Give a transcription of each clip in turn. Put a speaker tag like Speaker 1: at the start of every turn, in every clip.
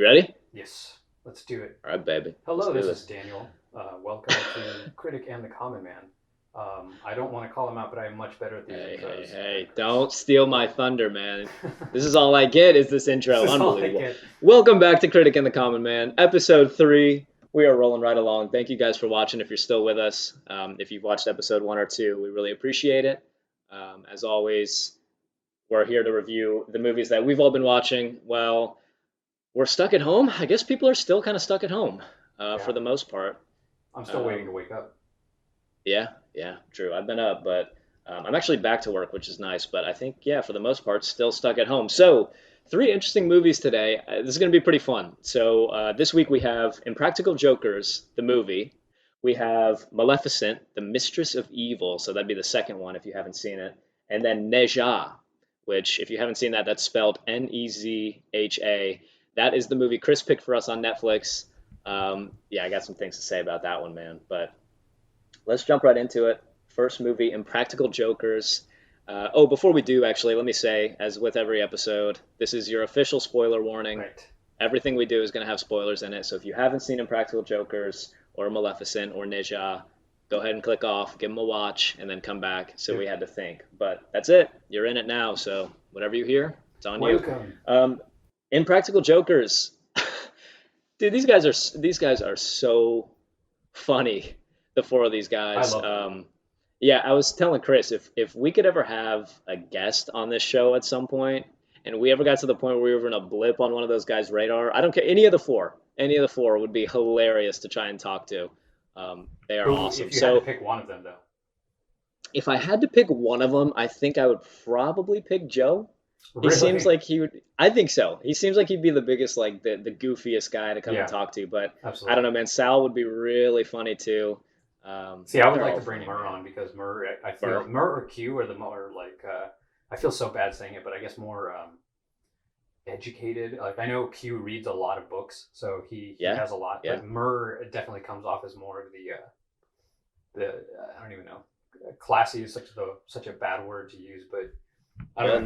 Speaker 1: You ready?
Speaker 2: Yes, let's do it.
Speaker 1: All right, baby. Let's
Speaker 2: Hello,
Speaker 1: do
Speaker 2: this is
Speaker 1: this.
Speaker 2: Daniel. Welcome to Critic and the Common Man. I don't want to call him out, but I am much better at these
Speaker 1: Hey, hey,
Speaker 2: intros than
Speaker 1: hey.
Speaker 2: Chris.
Speaker 1: Don't steal my thunder, man. This is all I get is this
Speaker 2: This
Speaker 1: intro.
Speaker 2: is all I
Speaker 1: Unbelievable.
Speaker 2: get.
Speaker 1: Welcome back to Critic and the Common Man, episode 3. We are rolling right along. Thank you guys for watching if you're still with us. If you've watched episode 1 or 2, we really appreciate it. As always, we're here to review the movies that we've all been watching. Well, we're stuck at home. I guess people are still kind of stuck at home for
Speaker 2: Yeah,
Speaker 1: the most part.
Speaker 2: I'm still waiting to
Speaker 1: Um,
Speaker 2: wake up.
Speaker 1: Yeah, yeah, true. I've been up, but I'm actually back to work, which is nice. But I think, yeah, for the most part, still stuck at home. So, 3 interesting movies today. This is going to be pretty fun. So, this week we have Impractical Jokers, the movie. We have Maleficent, the Mistress of Evil. So, that'd be the second one if you haven't seen it. And then Nezha, which, if you haven't seen that, that's spelled Nezha. That is the movie Chris picked for us on Netflix. Yeah, I got some things to say about that one, man. But let's jump right into it. First movie, Impractical Jokers. Before we do, actually, let me say, as with every episode, this is your official spoiler warning.
Speaker 2: Right.
Speaker 1: Everything we do is going to have spoilers in it. So if you haven't seen Impractical Jokers or Maleficent or Nezha, go ahead and click off, give them a watch, and then come back. So we
Speaker 2: Yep.
Speaker 1: had to think. But that's it. You're in it now. So whatever you hear, it's on you.
Speaker 2: Welcome.
Speaker 1: Um, Impractical Jokers. Dude, these guys are so funny. The four of these
Speaker 2: I
Speaker 1: guys.
Speaker 2: love them.
Speaker 1: Yeah, I was telling Chris if we could ever have a guest on this show at some point, and we ever got to the point where we were gonna blip on one of those guys' radar, I don't care any of the four would be hilarious to try and talk to. They are
Speaker 2: Who,
Speaker 1: awesome.
Speaker 2: if you had to
Speaker 1: So
Speaker 2: pick one of them, though?
Speaker 1: if I had to pick one of them, I think I would probably pick Joe. He seems
Speaker 2: Really?
Speaker 1: like he would. I think so. He seems like he'd be the biggest, like the goofiest guy to come and
Speaker 2: Yeah,
Speaker 1: talk to. But I don't
Speaker 2: absolutely.
Speaker 1: know, man. Sal would be really funny too.
Speaker 2: See, I would
Speaker 1: They're
Speaker 2: like
Speaker 1: all
Speaker 2: to bring
Speaker 1: funny,
Speaker 2: Mur
Speaker 1: man.
Speaker 2: on because Mur, I feel
Speaker 1: Burr.
Speaker 2: Mur or Q are the more like. I feel so bad saying it, but I guess more educated. Like I know Q reads a lot of books, so he
Speaker 1: Yeah,
Speaker 2: has a lot.
Speaker 1: yeah.
Speaker 2: But Murr definitely comes off as more of the I don't even know. Classy is such a bad word to use, but I don't
Speaker 1: Well,
Speaker 2: know. He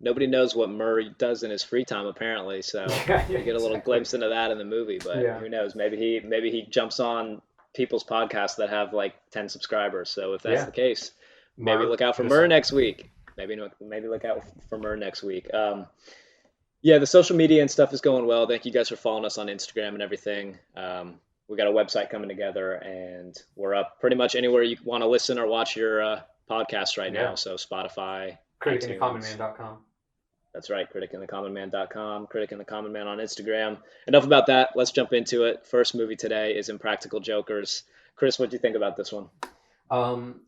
Speaker 1: nobody knows what Murray does in his free time apparently. So
Speaker 2: yeah, yeah
Speaker 1: we get a little
Speaker 2: exactly
Speaker 1: glimpse into that in the movie. But
Speaker 2: yeah
Speaker 1: who knows? Maybe he jumps on people's podcasts that have like 10 subscribers. So if that's
Speaker 2: yeah
Speaker 1: the case, maybe
Speaker 2: Murr
Speaker 1: look out for
Speaker 2: just
Speaker 1: Murr
Speaker 2: like
Speaker 1: next week. Maybe look out for Murr next week. Yeah, the social media and stuff is going well. Thank you guys for following us on Instagram and everything. We got a website coming together, and we're up pretty much anywhere you want to listen or watch your podcast right
Speaker 2: yeah
Speaker 1: now. So Spotify, iTunes.
Speaker 2: criticandthecommonman.com.
Speaker 1: That's right, criticandthecommonman.com, Critic and the Common Man on Instagram. Enough about that. Let's jump into it. First movie today is Impractical Jokers. Chris, what do you think about this one?
Speaker 2: Um,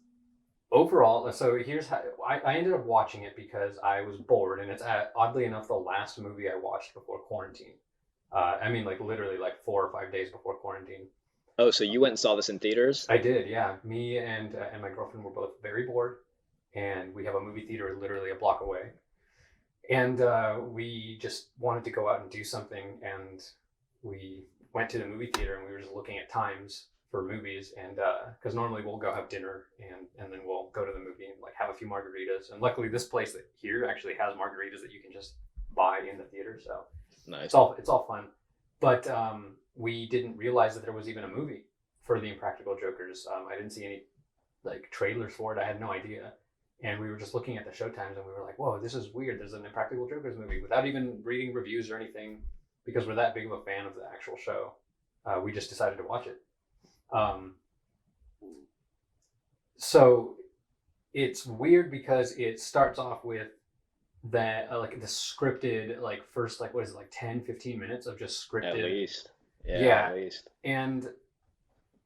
Speaker 2: overall, so here's how I ended up watching it because I was bored, and it's oddly enough the last movie I watched before quarantine. I mean, like literally like 4 or 5 days before quarantine.
Speaker 1: Oh, so you went and saw this in theaters?
Speaker 2: I did, yeah. Me and my girlfriend were both very bored, and we have a movie theater literally a block away, and we just wanted to go out and do something, and we went to the movie theater, and we were just looking at times for movies, and because normally we'll go have dinner, and then we'll go to the movie and like have a few margaritas, and luckily this place that here actually has margaritas that you can just buy in the theater, so
Speaker 1: Nice.
Speaker 2: it's all fun. But we didn't realize that there was even a movie for the Impractical Jokers. I didn't see any like trailers for it. I had no idea. And we were just looking at the show times and we were like, whoa, this is weird. There's an Impractical Jokers movie without even reading reviews or anything because we're that big of a fan of the actual show. We just decided to watch it. Um, so it's weird because it starts off with that like the scripted like first like what is it like 10-15 minutes of just
Speaker 1: At
Speaker 2: scripted.
Speaker 1: least. Yeah, at
Speaker 2: Yeah.
Speaker 1: least.
Speaker 2: And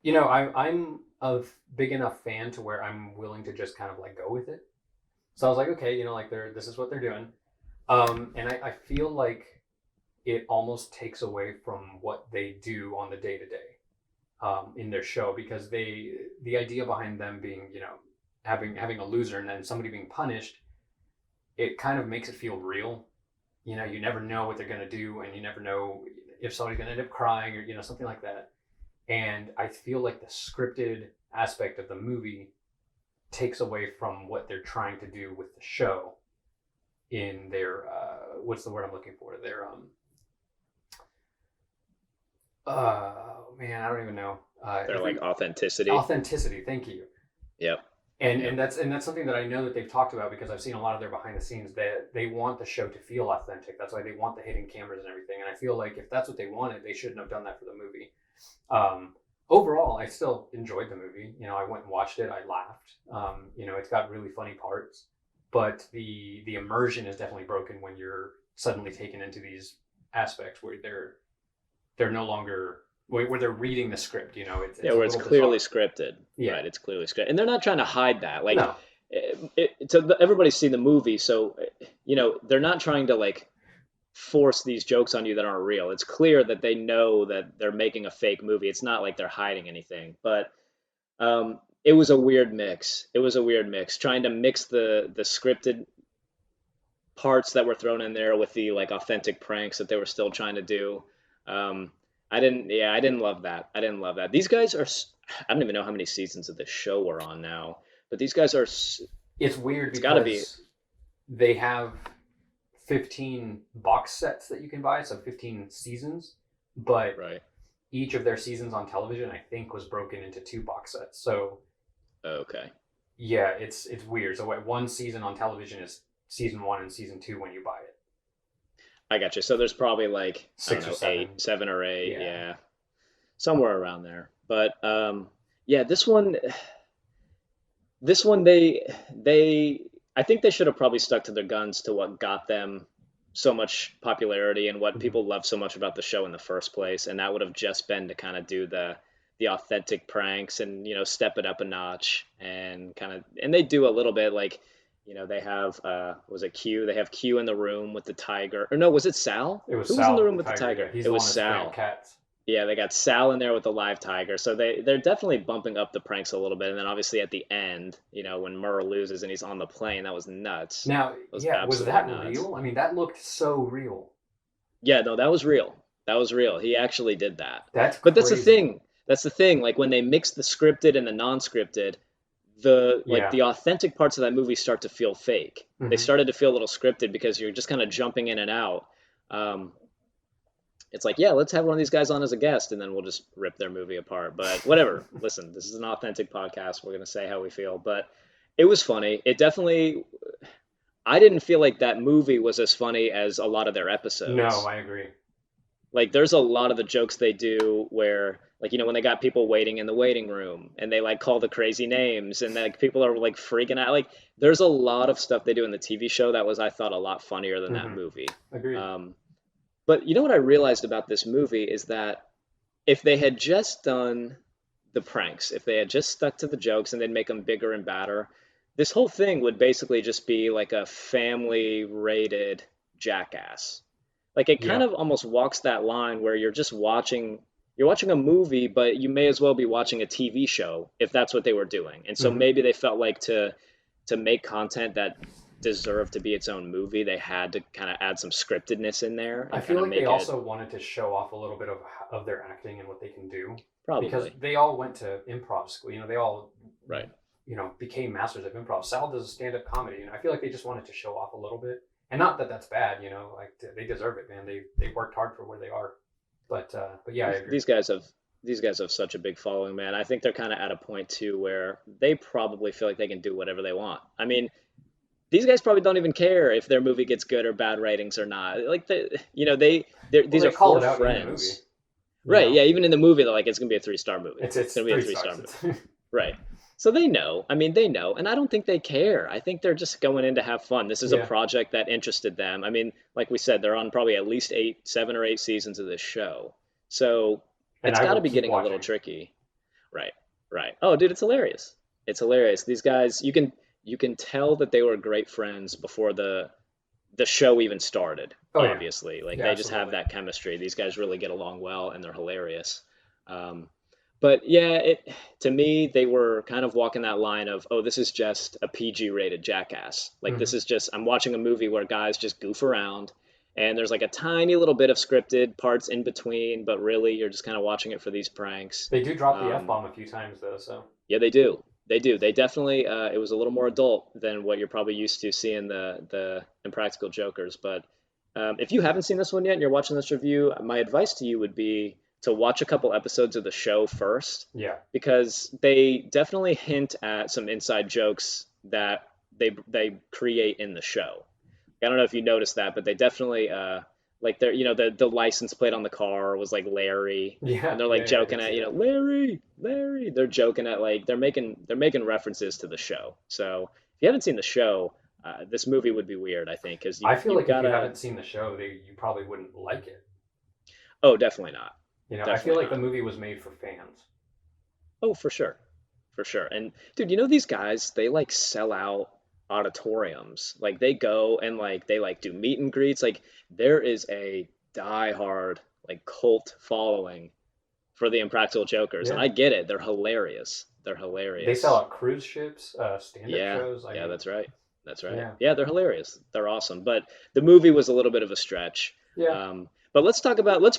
Speaker 2: you know, I'm a big enough fan to where I'm willing to just kind of like go with it. So I was like, okay, you know, like this is what they're doing. And I feel like it almost takes away from what they do on the day to day in their show because the idea behind them being, you know, having a loser and then somebody being punished, it kind of makes it feel real. You know, you never know what they're gonna do, and you never know if somebody's gonna end up crying or you know something like that. And I feel like the scripted aspect of the movie takes away from what they're trying to do with the show in their what's the word I'm looking for? Their Man, I don't even know.
Speaker 1: Their
Speaker 2: If
Speaker 1: like
Speaker 2: we
Speaker 1: authenticity.
Speaker 2: authenticity, thank you.
Speaker 1: Yep.
Speaker 2: And
Speaker 1: Yep.
Speaker 2: that's something that I know that they've talked about because I've seen a lot of their behind the scenes that they want the show to feel authentic. That's why they want the hidden cameras and everything. And I feel like if that's what they wanted, they shouldn't have done that for the movie. Overall, I still enjoyed the movie. You know, I went and watched it. I laughed. You know, it's got really funny parts, but the immersion is definitely broken when you're suddenly taken into these aspects where they're no longer where they're reading the script. You know,
Speaker 1: Yeah,
Speaker 2: it's a
Speaker 1: where it's
Speaker 2: little
Speaker 1: clearly
Speaker 2: bizarre.
Speaker 1: scripted.
Speaker 2: Yeah.
Speaker 1: Right, it's clearly scripted. And they're not trying to hide that. Like,
Speaker 2: No.
Speaker 1: everybody's seen the movie, so, they're not trying to, like, force these jokes on you that aren't real. It's clear that they know that they're making a fake movie. It's not like they're hiding anything. But it was a weird mix. It was a weird mix. Trying to mix the scripted parts that were thrown in there with the like authentic pranks that they were still trying to do. Um, I didn't love that. I didn't love that. These guys are, I don't even know how many seasons of this show we're on now, but these guys are,
Speaker 2: It's weird
Speaker 1: it's got to be,
Speaker 2: because they have 15 box sets that you can buy, so 15 seasons, but
Speaker 1: right.
Speaker 2: each of their seasons on television, I think, was broken into two box sets. So
Speaker 1: Okay.
Speaker 2: yeah, it's weird. So what one season on television is season one and season two when you buy it.
Speaker 1: I got you. So there's probably like, I don't
Speaker 2: Six or
Speaker 1: know,
Speaker 2: seven.
Speaker 1: 7 or 8.
Speaker 2: Yeah.
Speaker 1: Yeah. Somewhere around there. But yeah, this one they I think they should have probably stuck to their guns to what got them so much popularity and what
Speaker 2: Mhm.
Speaker 1: people love so much about the show in the first place, and that would have just been to kind of do the authentic pranks and step it up a notch and they do a little bit like they have was it Q? They have Q in the room with the tiger. Or no, was it Sal?
Speaker 2: It was
Speaker 1: Who was in
Speaker 2: Sal
Speaker 1: the
Speaker 2: with
Speaker 1: room
Speaker 2: the
Speaker 1: with the
Speaker 2: tiger. Yeah,
Speaker 1: tiger?
Speaker 2: he's
Speaker 1: It
Speaker 2: the
Speaker 1: was
Speaker 2: one that's spraying
Speaker 1: Sal.
Speaker 2: cats.
Speaker 1: Yeah, they got Sal in there with the live tiger. So they're definitely bumping up the pranks a little bit. And then obviously at the end, when Murr loses and he's on the plane, that was nuts.
Speaker 2: Now,
Speaker 1: That was
Speaker 2: yeah, was
Speaker 1: absolutely
Speaker 2: that
Speaker 1: nuts.
Speaker 2: real? I mean, that looked so real.
Speaker 1: Yeah, no, that was real. That was real. He actually did that.
Speaker 2: That's
Speaker 1: But that's the
Speaker 2: crazy.
Speaker 1: thing. That's the thing. Like when they mix the scripted and the non-scripted, the
Speaker 2: Yeah.
Speaker 1: authentic parts of that movie start to feel fake. They
Speaker 2: Hmm.
Speaker 1: started to feel a little scripted because you're just kind of jumping in and out. Um, it's like, yeah, let's have one of these guys on as a guest, and then we'll just rip their movie apart. But whatever. Listen, this is an authentic podcast. We're gonna say how we feel. But it was funny. It definitely. I didn't feel like that movie was as funny as a lot of their
Speaker 2: No,
Speaker 1: episodes.
Speaker 2: I agree.
Speaker 1: Like, there's a lot of the jokes they do where, like, when they got people waiting in the waiting room and they like call the crazy names and like people are like freaking out. Like, there's a lot of stuff they do in the TV show that was, I thought, a lot funnier than that
Speaker 2: Hmm.
Speaker 1: movie.
Speaker 2: Agreed.
Speaker 1: Um, but what I realized about this movie is that if they had just done the pranks, if they had just stuck to the jokes and then make them bigger and badder, this whole thing would basically just be like a family rated Jackass. Like it kind
Speaker 2: Yeah.
Speaker 1: of almost walks that line where you're watching a movie, but you may as well be watching a TV show if that's what they were doing. And so
Speaker 2: Hmm.
Speaker 1: maybe they felt like to make content that deserved to be its own movie, they had to kind of add some scriptedness in there
Speaker 2: I
Speaker 1: and
Speaker 2: feel
Speaker 1: kind of
Speaker 2: like they
Speaker 1: make it
Speaker 2: also wanted to show off a little bit of their acting and what they can do because
Speaker 1: probably
Speaker 2: they all went to improv school. You know, they all
Speaker 1: right.
Speaker 2: became masters of improv. Sal does stand up comedy, and I feel like they just wanted to show off a little bit. And not that that's bad, you know, like they deserve it, man. They worked hard for where they are. But yeah, I
Speaker 1: these
Speaker 2: agree.
Speaker 1: these guys have these guys have such a big following, man. I think they're kind of at a point too where they probably feel like they can do whatever they want. I mean, these guys probably don't even care if their movie gets good or bad ratings or not. Like
Speaker 2: Well,
Speaker 1: these
Speaker 2: they
Speaker 1: are
Speaker 2: call
Speaker 1: four
Speaker 2: it out in the movie,
Speaker 1: friends,
Speaker 2: you
Speaker 1: right?
Speaker 2: know.
Speaker 1: Yeah, even in the movie, they're like, it's gonna be a 3-star movie.
Speaker 2: It's
Speaker 1: It's gonna be a
Speaker 2: three
Speaker 1: 3-star
Speaker 2: stars.
Speaker 1: movie, right? So they know. I mean, they know, and I don't think they care. I think they're just going in to have fun. This is a
Speaker 2: Yeah,
Speaker 1: project that interested them. I mean, like we said, they're on probably at least 7 or 8 seasons of this show, so
Speaker 2: and
Speaker 1: it's
Speaker 2: I
Speaker 1: got
Speaker 2: will
Speaker 1: to be
Speaker 2: keep
Speaker 1: getting a little
Speaker 2: watching.
Speaker 1: tricky. Right. Right. Oh, dude, it's hilarious. It's hilarious. These guys, you can tell that they were great friends before the show even started,
Speaker 2: Oh yeah,
Speaker 1: obviously. Like
Speaker 2: yeah,
Speaker 1: they just have
Speaker 2: absolutely.
Speaker 1: that chemistry. These guys really get along well and they're hilarious. Um, but yeah, to me they were kind of walking that line of, oh, this is just a PG rated Jackass. Like this
Speaker 2: Hmm.
Speaker 1: is just I'm watching a movie where guys just goof around and there's like a tiny little bit of scripted parts in between, but really you're just kind of watching it for these pranks.
Speaker 2: They do drop the f
Speaker 1: Um,
Speaker 2: bomb a few times though, so
Speaker 1: yeah, they do. They do. They definitely. It was a little more adult than what you're probably used to seeing the Impractical Jokers. But if you haven't seen this one yet and you're watching this review, my advice to you would be to watch a couple episodes of the show first
Speaker 2: Yeah.
Speaker 1: because they definitely hint at some inside jokes that they create in the show. I don't know if you noticed that, but they definitely like they're the license plate on the car was like Larry, and
Speaker 2: Yeah.
Speaker 1: they're like
Speaker 2: Yeah. Yeah. I
Speaker 1: joking
Speaker 2: did
Speaker 1: at
Speaker 2: see that.
Speaker 1: Larry, Larry. They're joking at like they're making references to the show. So if you haven't seen the show, this movie would be weird, I think, because
Speaker 2: I feel
Speaker 1: you've
Speaker 2: like if you
Speaker 1: gotta.
Speaker 2: haven't seen the show, you probably wouldn't like it.
Speaker 1: Oh, definitely not,
Speaker 2: I feel
Speaker 1: definitely
Speaker 2: like the
Speaker 1: not.
Speaker 2: movie was made for fans.
Speaker 1: Oh, for sure. For sure. And dude, these guys, they like sell out auditoriums. Like they go and like they like do meet and greets. Like there is a die-hard like cult following for the Impractical Jokers. And
Speaker 2: Yeah.
Speaker 1: I get it. They're hilarious. They're
Speaker 2: They sell
Speaker 1: hilarious.
Speaker 2: out cruise ships, stand-up
Speaker 1: Yeah.
Speaker 2: shows. I
Speaker 1: Yeah,
Speaker 2: mean,
Speaker 1: that's right. That's right.
Speaker 2: yeah.
Speaker 1: Yeah, they're hilarious. They're awesome. But the movie was a little bit of a stretch.
Speaker 2: Yeah.
Speaker 1: But let's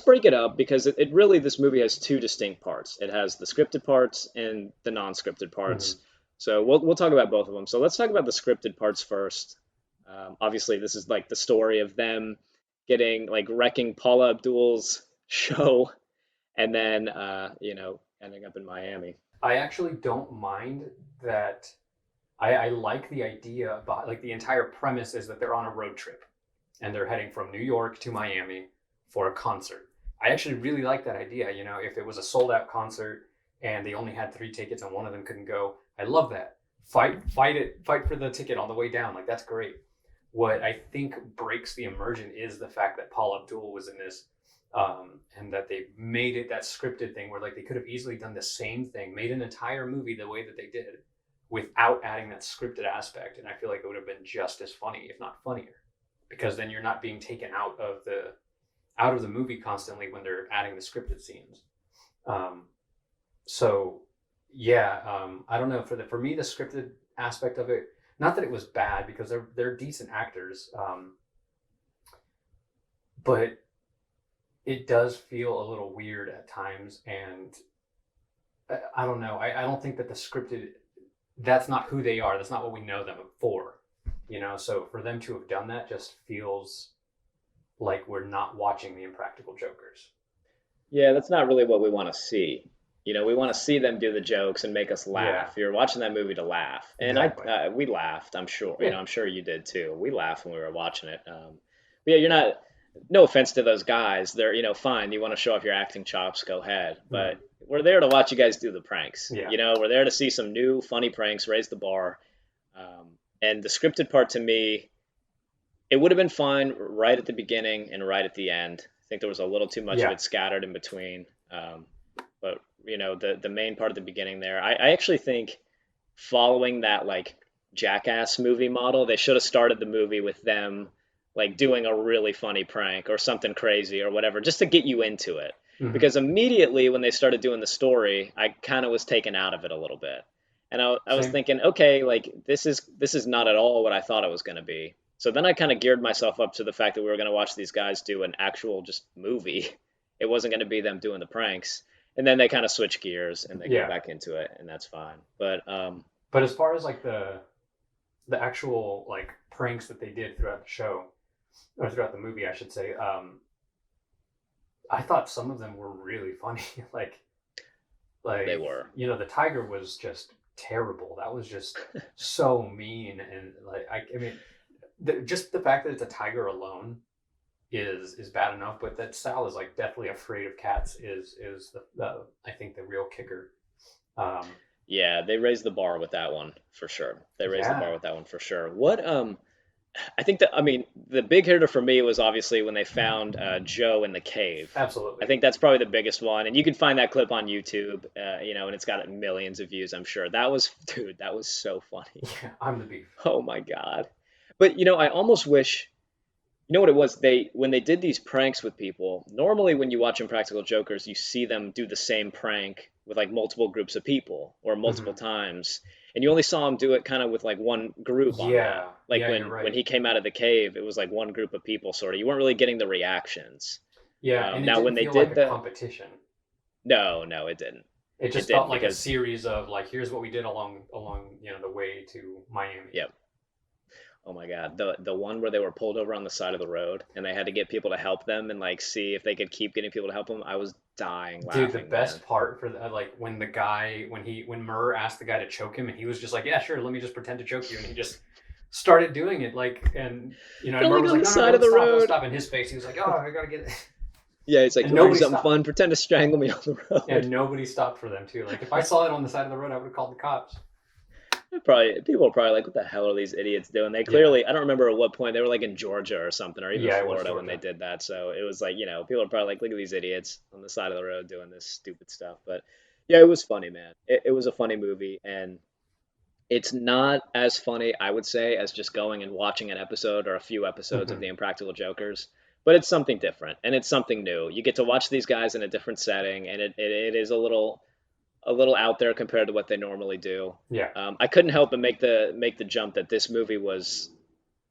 Speaker 1: break it up because it really, this movie has two distinct parts. It has the scripted parts and the non-scripted parts.
Speaker 2: Hmm.
Speaker 1: So we'll talk about both of them. So let's talk about the scripted parts first. Obviously, this is like the story of them getting like wrecking Paula Abdul's show and then ending up in Miami.
Speaker 2: I actually don't mind that. I like the idea, but like the entire premise is that they're on a road trip and they're heading from New York to Miami for a concert. I actually really like that idea. If it was a sold out concert and they only had three tickets and one of them couldn't go, I love that. Fight for the ticket on the way down. Like that's great. What I think breaks the immersion is the fact that Paul Abdul was in this, and that they made it that scripted thing where like they could have easily done the same thing, made an entire movie the way that they did, without adding that scripted aspect. And I feel like it would have been just as funny, if not funnier, because then you're not being taken out of the movie constantly when they're adding the scripted scenes. Um, so yeah, I don't know. For me, the scripted aspect of it, not that it was bad because they're decent actors, but it does feel a little weird at times, and I don't know. I don't think that the scripted, that's not who they are. That's not what we know them for. So for them to have done that just feels like we're not watching the Impractical Jokers.
Speaker 1: Yeah, that's not really what we want to see. We want to see them do the jokes and make us
Speaker 2: Yeah,
Speaker 1: laugh. You're watching that movie to laugh, and
Speaker 2: exactly.
Speaker 1: we laughed. I'm sure.
Speaker 2: Yeah.
Speaker 1: I'm sure you did too. We laughed when we were watching it. But yeah, you're not. No offense to those guys. They're fine. You want to show off your acting chops, go ahead.
Speaker 2: Mhm.
Speaker 1: But we're there to watch you guys do the pranks.
Speaker 2: Yeah.
Speaker 1: We're there to see some new funny pranks, raise the bar. And the scripted part to me, it would have been fine right at the beginning and right at the end. I think there was a little too much of
Speaker 2: Yeah.
Speaker 1: it scattered in between. But the main part of the beginning there, I actually think following that like Jackass movie model, they should have started the movie with them like doing a really funny prank or something crazy or whatever, just to get you into it.
Speaker 2: Hmm.
Speaker 1: Because immediately when they started doing the story, I kind of was taken out of it a little bit, and I was
Speaker 2: Same.
Speaker 1: thinking, okay, like this is not at all what I thought it was going to be. So then I kind of geared myself up to the fact that we were going to watch these guys do an actual just movie. It wasn't going to be them doing the pranks. And then they kind of switch gears and they go
Speaker 2: Yeah.
Speaker 1: back into it, and that's fine. But
Speaker 2: But as far as like the actual like pranks that they did throughout the show, or throughout the movie, I should say, I thought some of them were really funny. like
Speaker 1: they
Speaker 2: like
Speaker 1: were.
Speaker 2: the tiger was just terrible. That was just so mean, and like I mean, just the fact that it's a tiger alone is bad enough, but that Sal is like deathly afraid of cats is the I think the real kicker. Um,
Speaker 1: Yeah, they raised the bar with that one for sure. They raised the bar
Speaker 2: yeah,
Speaker 1: with that one for sure. What I think that I mean the big hitter for me was obviously when they found Joe in the cave. I
Speaker 2: absolutely.
Speaker 1: think that's probably the biggest one, and you can find that clip on YouTube, and it's got millions of views, I'm sure. That was, dude, that was so funny.
Speaker 2: Yeah, I'm the beef.
Speaker 1: Oh my God. But I almost wish, what it was? They when they did these pranks with people, normally when you watch Impractical Jokers, you see them do the same prank with like multiple groups of people or multiple
Speaker 2: Hmm.
Speaker 1: times. And you only saw him do it kind of with like one group on that.
Speaker 2: Yeah,
Speaker 1: Like
Speaker 2: yeah, you're
Speaker 1: when
Speaker 2: right.
Speaker 1: he came out of the cave, it was like one group of people sort of. You weren't really getting the reactions.
Speaker 2: Yeah, and it
Speaker 1: Now when
Speaker 2: didn't
Speaker 1: they
Speaker 2: feel like
Speaker 1: did
Speaker 2: a
Speaker 1: the
Speaker 2: competition.
Speaker 1: no, no, it didn't.
Speaker 2: It
Speaker 1: It
Speaker 2: just felt
Speaker 1: didn't
Speaker 2: like a
Speaker 1: because
Speaker 2: series of like, here's what we did along the way to Miami.
Speaker 1: yeah. Oh my God. The one where they were pulled over on the side of the road and they had to get people to help them and like see if they could keep getting people to help them. I was dying
Speaker 2: Dude, the
Speaker 1: laughing, man.
Speaker 2: best part for the, like when the guy when Murr asked the guy to choke him and he was just like, yeah, sure, let me just pretend to choke you, and he just started doing it like, and and
Speaker 1: They're
Speaker 2: Murr
Speaker 1: like
Speaker 2: was
Speaker 1: on
Speaker 2: like,
Speaker 1: the
Speaker 2: no, no,
Speaker 1: side of the
Speaker 2: don't
Speaker 1: road.
Speaker 2: stop. In his face, he was like, oh, I gotta get it,
Speaker 1: Yeah, he's like,
Speaker 2: and
Speaker 1: you want to do
Speaker 2: nobody
Speaker 1: something
Speaker 2: stopped.
Speaker 1: fun? Pretend to strangle me on the
Speaker 2: Yeah,
Speaker 1: road.
Speaker 2: nobody stopped for them too. Like if I saw it on the side of the road, I would have called the cops.
Speaker 1: Probably people are probably like, what the hell are these idiots doing? They
Speaker 2: Yeah,
Speaker 1: clearly, I don't remember at what point they were like in Georgia or something, or even
Speaker 2: yeah, it was
Speaker 1: Florida when they
Speaker 2: Georgia.
Speaker 1: did that. So it was like, people are probably like, look at these idiots on the side of the road doing this stupid stuff. But yeah, it was funny, man. It was a funny movie, and it's not as funny, I would say, as just going and watching an episode or a few episodes of
Speaker 2: Hmm.
Speaker 1: The Impractical Jokers. But it's something different, and it's something new. You get to watch these guys in a different setting, and it is a little out there compared to what they normally do.
Speaker 2: Yeah,
Speaker 1: I couldn't help but make the jump that this movie was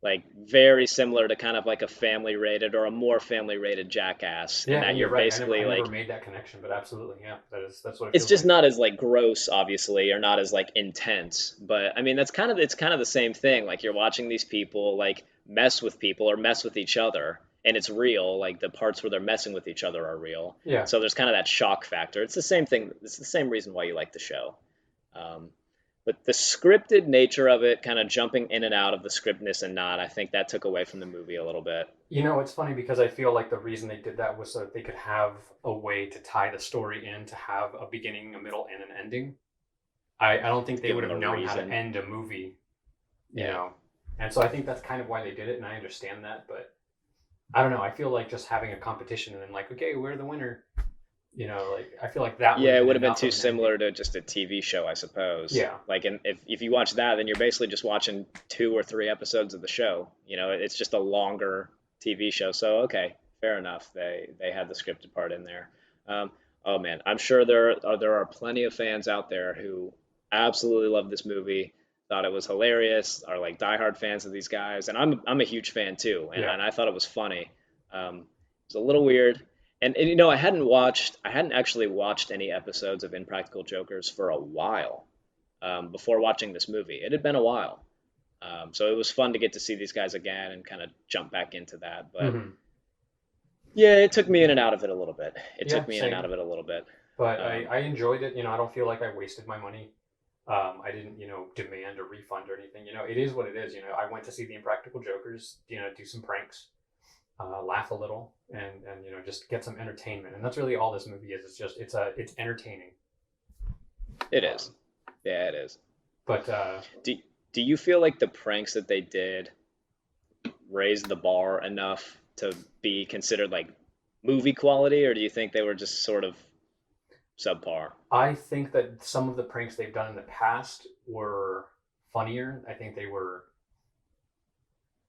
Speaker 1: like very similar to kind of like a family rated or a more family rated Jackass, and
Speaker 2: yeah,
Speaker 1: that
Speaker 2: and you're
Speaker 1: you're
Speaker 2: right.
Speaker 1: basically
Speaker 2: I never
Speaker 1: like
Speaker 2: made that connection, but absolutely, yeah, that's what it
Speaker 1: it's
Speaker 2: feels
Speaker 1: just
Speaker 2: like.
Speaker 1: not as like gross, obviously, or not as like intense. But I mean, it's kind of the same thing. Like you're watching these people like mess with people or mess with each other, and it's real. Like the parts where they're messing with each other are real.
Speaker 2: Yeah.
Speaker 1: So there's kind of that shock factor. It's the same thing. It's the same reason why you like the show. Um, but the scripted nature of it, kind of jumping in and out of the scriptness and not, I think that took away from the movie a little bit.
Speaker 2: It's funny because I feel like the reason they did that was so that they could have a way to tie the story in, to have a beginning, a middle, and an ending. I don't think they
Speaker 1: Give
Speaker 2: would
Speaker 1: them
Speaker 2: have
Speaker 1: a
Speaker 2: known how to
Speaker 1: reason.
Speaker 2: end a movie, you
Speaker 1: Yeah.
Speaker 2: know. And so I think that's kind of why they did it, and I understand that. But I don't know. I feel like just having a competition and then like, okay, we're the winner. Like I feel like that would have
Speaker 1: Yeah, it
Speaker 2: been
Speaker 1: would have been
Speaker 2: enough
Speaker 1: too
Speaker 2: of an ending.
Speaker 1: similar to just a TV show, I suppose.
Speaker 2: Yeah,
Speaker 1: Like, and if you watch that, then you're basically just watching 2 or 3 episodes of the show. It's just a longer TV show. So okay, fair enough. They had the scripted part in there. Um, oh man, I'm sure there are plenty of fans out there who absolutely love this movie, thought it was hilarious, are like diehard fans of these guys, and I'm a huge fan too, and,
Speaker 2: yeah.
Speaker 1: and I thought it was funny. It was a little weird. And I hadn't actually watched any episodes of Impractical Jokers for a while before watching this movie. It had been a while, so it was fun to get to see these guys again and kind of jump back into that. But
Speaker 2: Hmm.
Speaker 1: yeah, it took me in and out of it a little bit. It
Speaker 2: Yeah,
Speaker 1: took me in and out
Speaker 2: same.
Speaker 1: of it a little bit.
Speaker 2: But
Speaker 1: Um,
Speaker 2: I enjoyed it. I don't feel like I wasted my money. I didn't, demand a refund or anything. It is what it is. I went to see the Impractical Jokers, do some pranks, laugh a little, and just get some entertainment. And that's really all this movie is. It's just it's entertaining.
Speaker 1: it is.
Speaker 2: Um,
Speaker 1: Yeah, it is.
Speaker 2: but
Speaker 1: Do do you feel like the pranks that they did raised the bar enough to be considered like movie quality, or do you think they were just sort of subpar?
Speaker 2: I think that some of the pranks they've done in the past were funnier. I think they were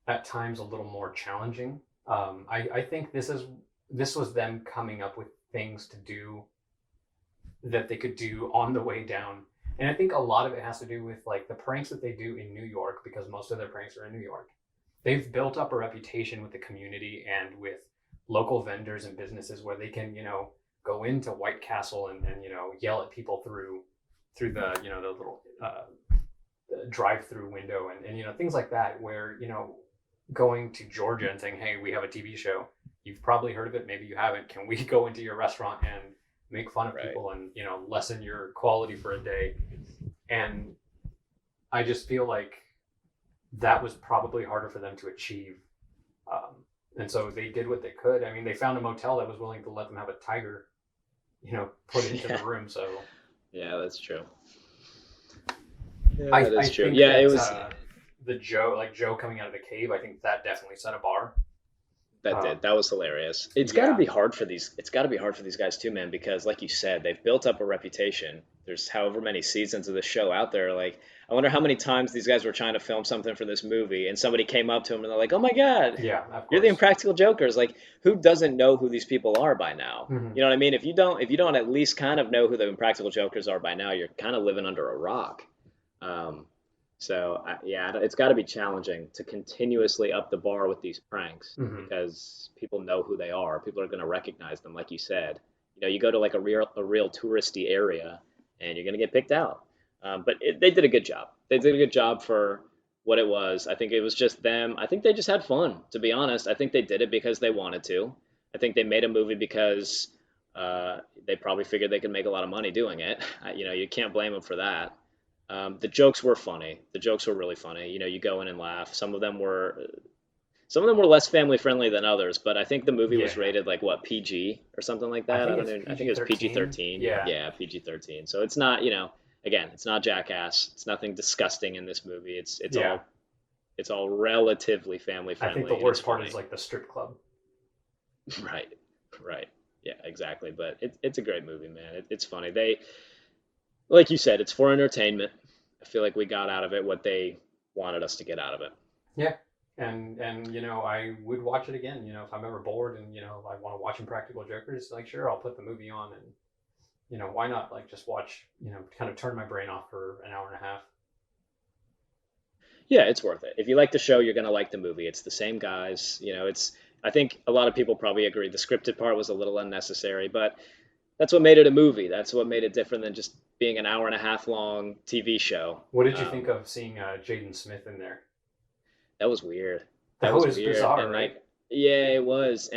Speaker 2: at times a little more challenging. I think this was them coming up with things to do that they could do on the way down. And I think a lot of it has to do with like the pranks that they do in New York, because most of their pranks are in New York. They've built up a reputation with the community and with local vendors and businesses where they can, go into White Castle and yell at people through the little drive-through window and things like that, where going to Georgia and saying, "Hey, we have a TV show. You've probably heard of it, maybe you haven't. Can we go into your restaurant and make fun of
Speaker 1: Right.
Speaker 2: people and lessen your quality for a day?" And I just feel like that was probably harder for them to achieve. And so they did what they could. I mean, they found a motel that was willing to let them have a tiger, put into the
Speaker 1: Yeah.
Speaker 2: room. So
Speaker 1: Yeah, that's true. Yeah,
Speaker 2: I
Speaker 1: that
Speaker 2: I
Speaker 1: is true.
Speaker 2: think
Speaker 1: Yeah, it
Speaker 2: that
Speaker 1: was
Speaker 2: the Joe coming out of the cave, I think that definitely set a bar.
Speaker 1: that
Speaker 2: Um,
Speaker 1: did. That was hilarious. It's got to
Speaker 2: yeah,
Speaker 1: be hard for these it's got to be hard for these guys too, man, because like you said, they've built up a reputation. There's however many seasons of the show out there. Like, I wonder how many times these guys were trying to film something for this movie and somebody came up to them and they're like, "Oh my God,
Speaker 2: yeah, of
Speaker 1: you're the
Speaker 2: course.
Speaker 1: Impractical Jokers." Like, who doesn't know who these people are by now?
Speaker 2: Hmm.
Speaker 1: You know what I mean? If you don't at least kind of know who the Impractical Jokers are by now, you're kind of living under a rock. Um, yeah, it's got to be challenging to continuously up the bar with these pranks
Speaker 2: Hmm.
Speaker 1: because people know who they are. People are going to recognize them, like you said. You go to like a real touristy area, and you're going to get picked out. But they did a good job. They did a good job for what it was. I think it was just them. I think they just had fun, to be honest. I think they did it because they wanted to. I think they made a movie because They probably figured they could make a lot of money doing it. You can't blame them for that. The jokes were funny. The jokes were really funny. You go in and laugh. Some of them were less family friendly than others, but I think the movie was
Speaker 2: Yeah,
Speaker 1: rated like what, PG or something like
Speaker 2: I
Speaker 1: that. I
Speaker 2: think
Speaker 1: don't
Speaker 2: it's
Speaker 1: know. I think
Speaker 2: PG
Speaker 1: it was PG
Speaker 2: 13.
Speaker 1: 13.
Speaker 2: Yeah,
Speaker 1: Yeah, PG 13. So it's not, again, it's not Jackass. It's nothing disgusting in this movie.
Speaker 2: yeah.
Speaker 1: It's all relatively family
Speaker 2: I think the
Speaker 1: friendly and it's
Speaker 2: worst part is
Speaker 1: funny.
Speaker 2: like the strip club.
Speaker 1: Right, right. Yeah, exactly. But it's a great movie, man. It's funny. Like you said, it's for entertainment. I feel like we got out of it what they wanted us to get out of it.
Speaker 2: Yeah, and I would watch it again. If I'm ever bored and I want to watch Impractical Jokers, like sure I'll put the movie on and why not like just watch kind of turn my brain off for an hour and a half.
Speaker 1: Yeah, it's worth it. If you like the show, you're gonna like the movie. It's the same guys. I think a lot of people probably agree the scripted part was a little unnecessary, but that's what made it a movie. That's what made it different than just being an hour and a half long TV show.
Speaker 2: What did you think of seeing Jaden Smith in there?
Speaker 1: That was weird. That
Speaker 2: That
Speaker 1: was
Speaker 2: was
Speaker 1: weird.
Speaker 2: bizarre,
Speaker 1: And
Speaker 2: right?
Speaker 1: like, yeah, it was.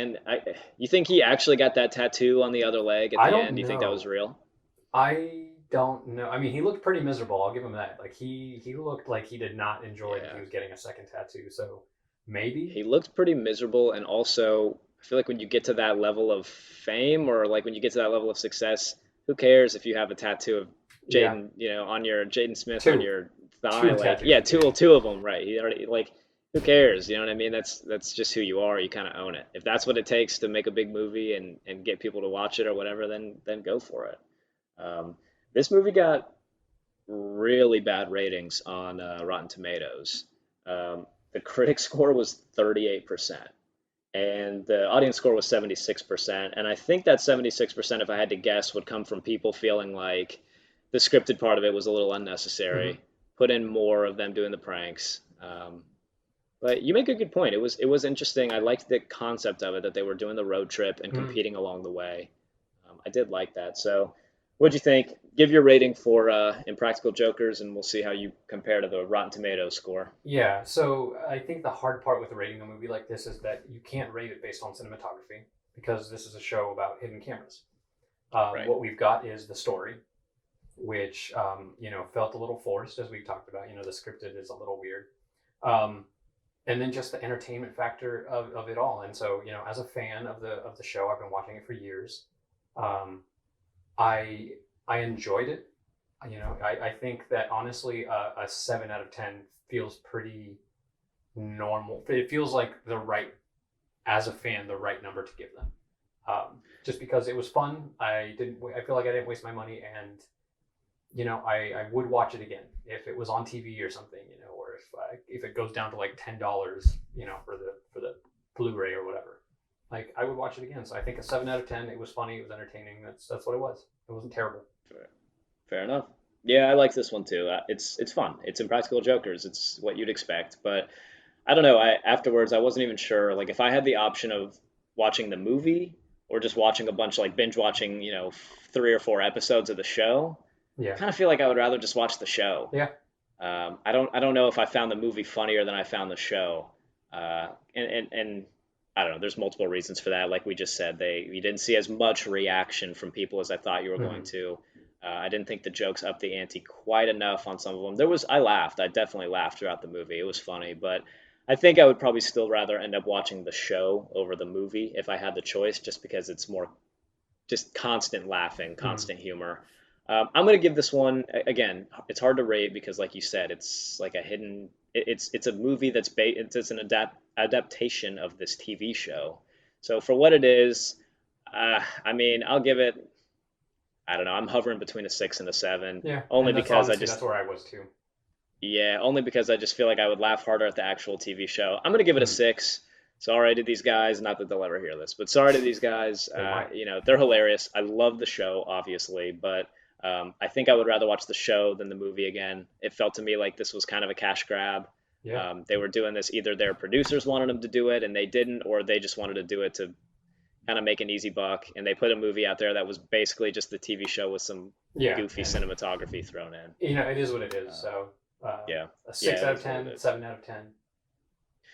Speaker 1: You think he actually got that tattoo on the other leg at
Speaker 2: I
Speaker 1: the
Speaker 2: don't
Speaker 1: end? Do you think that was
Speaker 2: know.
Speaker 1: real?
Speaker 2: I don't know. I mean, he looked pretty miserable. I'll give him that. Like he looked like he did not enjoy that he
Speaker 1: Yeah.
Speaker 2: was getting a second tattoo. So maybe,
Speaker 1: He looked pretty miserable, and also I feel like when you get to that level of fame or like when you get to that level of success, who cares if you have a tattoo of
Speaker 2: yeah,
Speaker 1: On your Jaden Smith on
Speaker 2: two,
Speaker 1: your thigh?
Speaker 2: two
Speaker 1: Like,
Speaker 2: tattoos
Speaker 1: yeah,
Speaker 2: of Jaden.
Speaker 1: two of them, right? He already like, who cares? You know what I mean? That's just who you are. You kind of own it. If that's what it takes to make a big movie and get people to watch it or whatever, then go for it. Um, this movie got really bad ratings on Rotten Tomatoes. The critic score was 38%, and the audience score was 76%. And I think that 76%, if I had to guess, would come from people feeling like the scripted part of it was a little
Speaker 2: Mm-hmm.
Speaker 1: unnecessary. Put in more of them doing the pranks. But you make a good point. It was interesting. I liked the concept of it that they were doing the road trip and
Speaker 2: Mm-hmm.
Speaker 1: competing along the way. I did like that. So, what'd you think? Give your rating for Impractical Jokers, and we'll see how you compare to the Rotten Tomatoes score.
Speaker 2: Yeah, so I think the hard part with rating a movie like this is that you can't rate it based on cinematography because this is a show about hidden cameras.
Speaker 1: Right.
Speaker 2: What we've got is the story, which felt a little forced, as we talked about. The scripted is a little weird, um, and then just the entertainment factor of it all. And so, as a fan of the show, I've been watching it for years. Um, I I enjoyed it. I think that honestly, a 7 out of 10 feels pretty normal. It feels like the right, as a fan, the right number to give them. Just because it was fun, I didn't. I feel like I didn't waste my money, and I would watch it again if it was on TV or something. Or if it goes down to like $10, for the Blu-ray or whatever. Like I would watch it again. So I think a 7 out of 10. It was funny. It was entertaining. That's what it was. It wasn't terrible.
Speaker 1: Fair enough. Yeah, I like this one too. It's fun. It's Impractical Jokers. It's what you'd expect. But I don't know. Afterwards, I wasn't even sure. Like, if I had the option of watching the movie or just watching a bunch, like binge watching, 3 or 4 episodes of the show, I
Speaker 2: Yeah.
Speaker 1: kind of feel like I would rather just watch the show.
Speaker 2: Yeah.
Speaker 1: I don't know if I found the movie funnier than I found the show. And I don't know. There's multiple reasons for that. Like we just said, you didn't see as much reaction from people as I thought you were going
Speaker 2: Mhm.
Speaker 1: to. I didn't think the jokes upped the ante quite enough on some of them. I laughed. I definitely laughed throughout the movie. It was funny, but I think I would probably still rather end up watching the show over the movie if I had the choice, just because it's more just constant laughing,
Speaker 2: Mhm.
Speaker 1: constant humor. I'm gonna give this one again. It's hard to rate because, like you said, it's like a hidden. It's a movie it's an adaptation of this TV show. So for what it is, I mean, I'll give it. I don't know. I'm hovering between a 6 and a 7,
Speaker 2: Yeah,
Speaker 1: only
Speaker 2: and that's
Speaker 1: because
Speaker 2: honestly that's where I was too.
Speaker 1: only because I just feel like I would laugh harder at the actual TV show. I'm gonna give it a
Speaker 2: Mhm.
Speaker 1: 6. Sorry to these guys, not that they'll ever hear this, but sorry to these guys.
Speaker 2: They might.
Speaker 1: They're hilarious. I love the show, obviously, but I think I would rather watch the show than the movie again. It felt to me like this was kind of a cash grab.
Speaker 2: Yeah.
Speaker 1: They were doing this, either their producers wanted them to do it and they didn't, or they just wanted to do it to kind of make an easy buck. And they put a movie out there that was basically just the TV show with some
Speaker 2: Yeah,
Speaker 1: goofy
Speaker 2: and
Speaker 1: cinematography thrown in.
Speaker 2: it is what it is.
Speaker 1: Uh,
Speaker 2: So
Speaker 1: yeah,
Speaker 2: a
Speaker 1: yeah,
Speaker 2: six
Speaker 1: it
Speaker 2: out of
Speaker 1: is what it
Speaker 2: 10,
Speaker 1: is.
Speaker 2: 7 out of 10.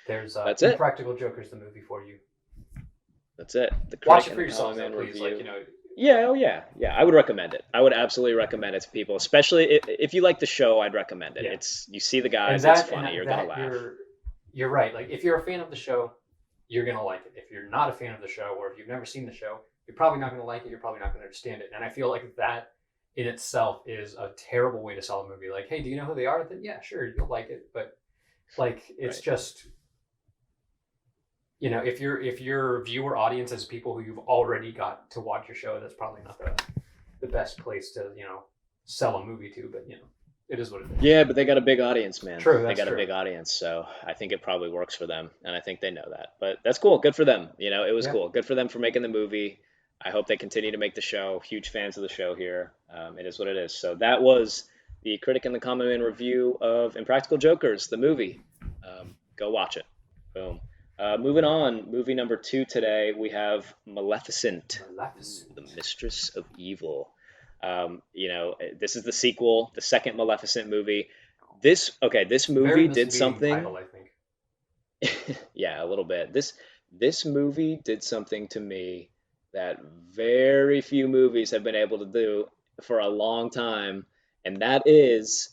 Speaker 2: There's
Speaker 1: That's it.
Speaker 2: Impractical Jokers, the movie for you.
Speaker 1: That's it. The
Speaker 2: Watch
Speaker 1: Critic
Speaker 2: it
Speaker 1: and
Speaker 2: for
Speaker 1: the
Speaker 2: yourselves, though,
Speaker 1: Common
Speaker 2: please. Like
Speaker 1: review. Yeah, oh yeah, yeah. I would recommend it. I would absolutely recommend it to people, especially if you like the show. I'd recommend it.
Speaker 2: Yeah,
Speaker 1: It's you see the
Speaker 2: and
Speaker 1: guys, it's
Speaker 2: that and
Speaker 1: funny. You're gonna
Speaker 2: that
Speaker 1: laugh.
Speaker 2: you're right. Like if you're a fan of the show, you're gonna like it. If you're not a fan of the show, or if you've never seen the show, you're probably not gonna like it. You're probably not gonna understand it. And I feel like that in itself is a terrible way to sell a movie. Like, hey, do you know who they are? Then yeah, sure, you'll like it. But like, it's
Speaker 1: Right.
Speaker 2: just if your viewer audience is people who you've already got to watch your show, that's probably not the best place to sell a movie to. But it is what it is.
Speaker 1: Yeah, but they got a big audience, man.
Speaker 2: True,
Speaker 1: They
Speaker 2: that's
Speaker 1: got a
Speaker 2: true.
Speaker 1: big audience, so I think it probably works for them, and I think they know that. But that's cool. Good for them. It was
Speaker 2: Yeah,
Speaker 1: cool. Good for them for making the movie. I hope they continue to make the show. Huge fans of the show here. It is what it is. So that was the Critic and the Common Man review of Impractical Jokers, the movie. Go watch it. Boom. Moving on, movie number two today, we have Maleficent. Ooh, the
Speaker 2: Maleficent.
Speaker 1: Mistress of Evil. This is the sequel, the second Maleficent movie. This
Speaker 2: Very
Speaker 1: movie did
Speaker 2: misleading
Speaker 1: something.
Speaker 2: title, I think.
Speaker 1: Yeah, a little bit. This movie did something to me that very few movies have been able to do for a long time, and that is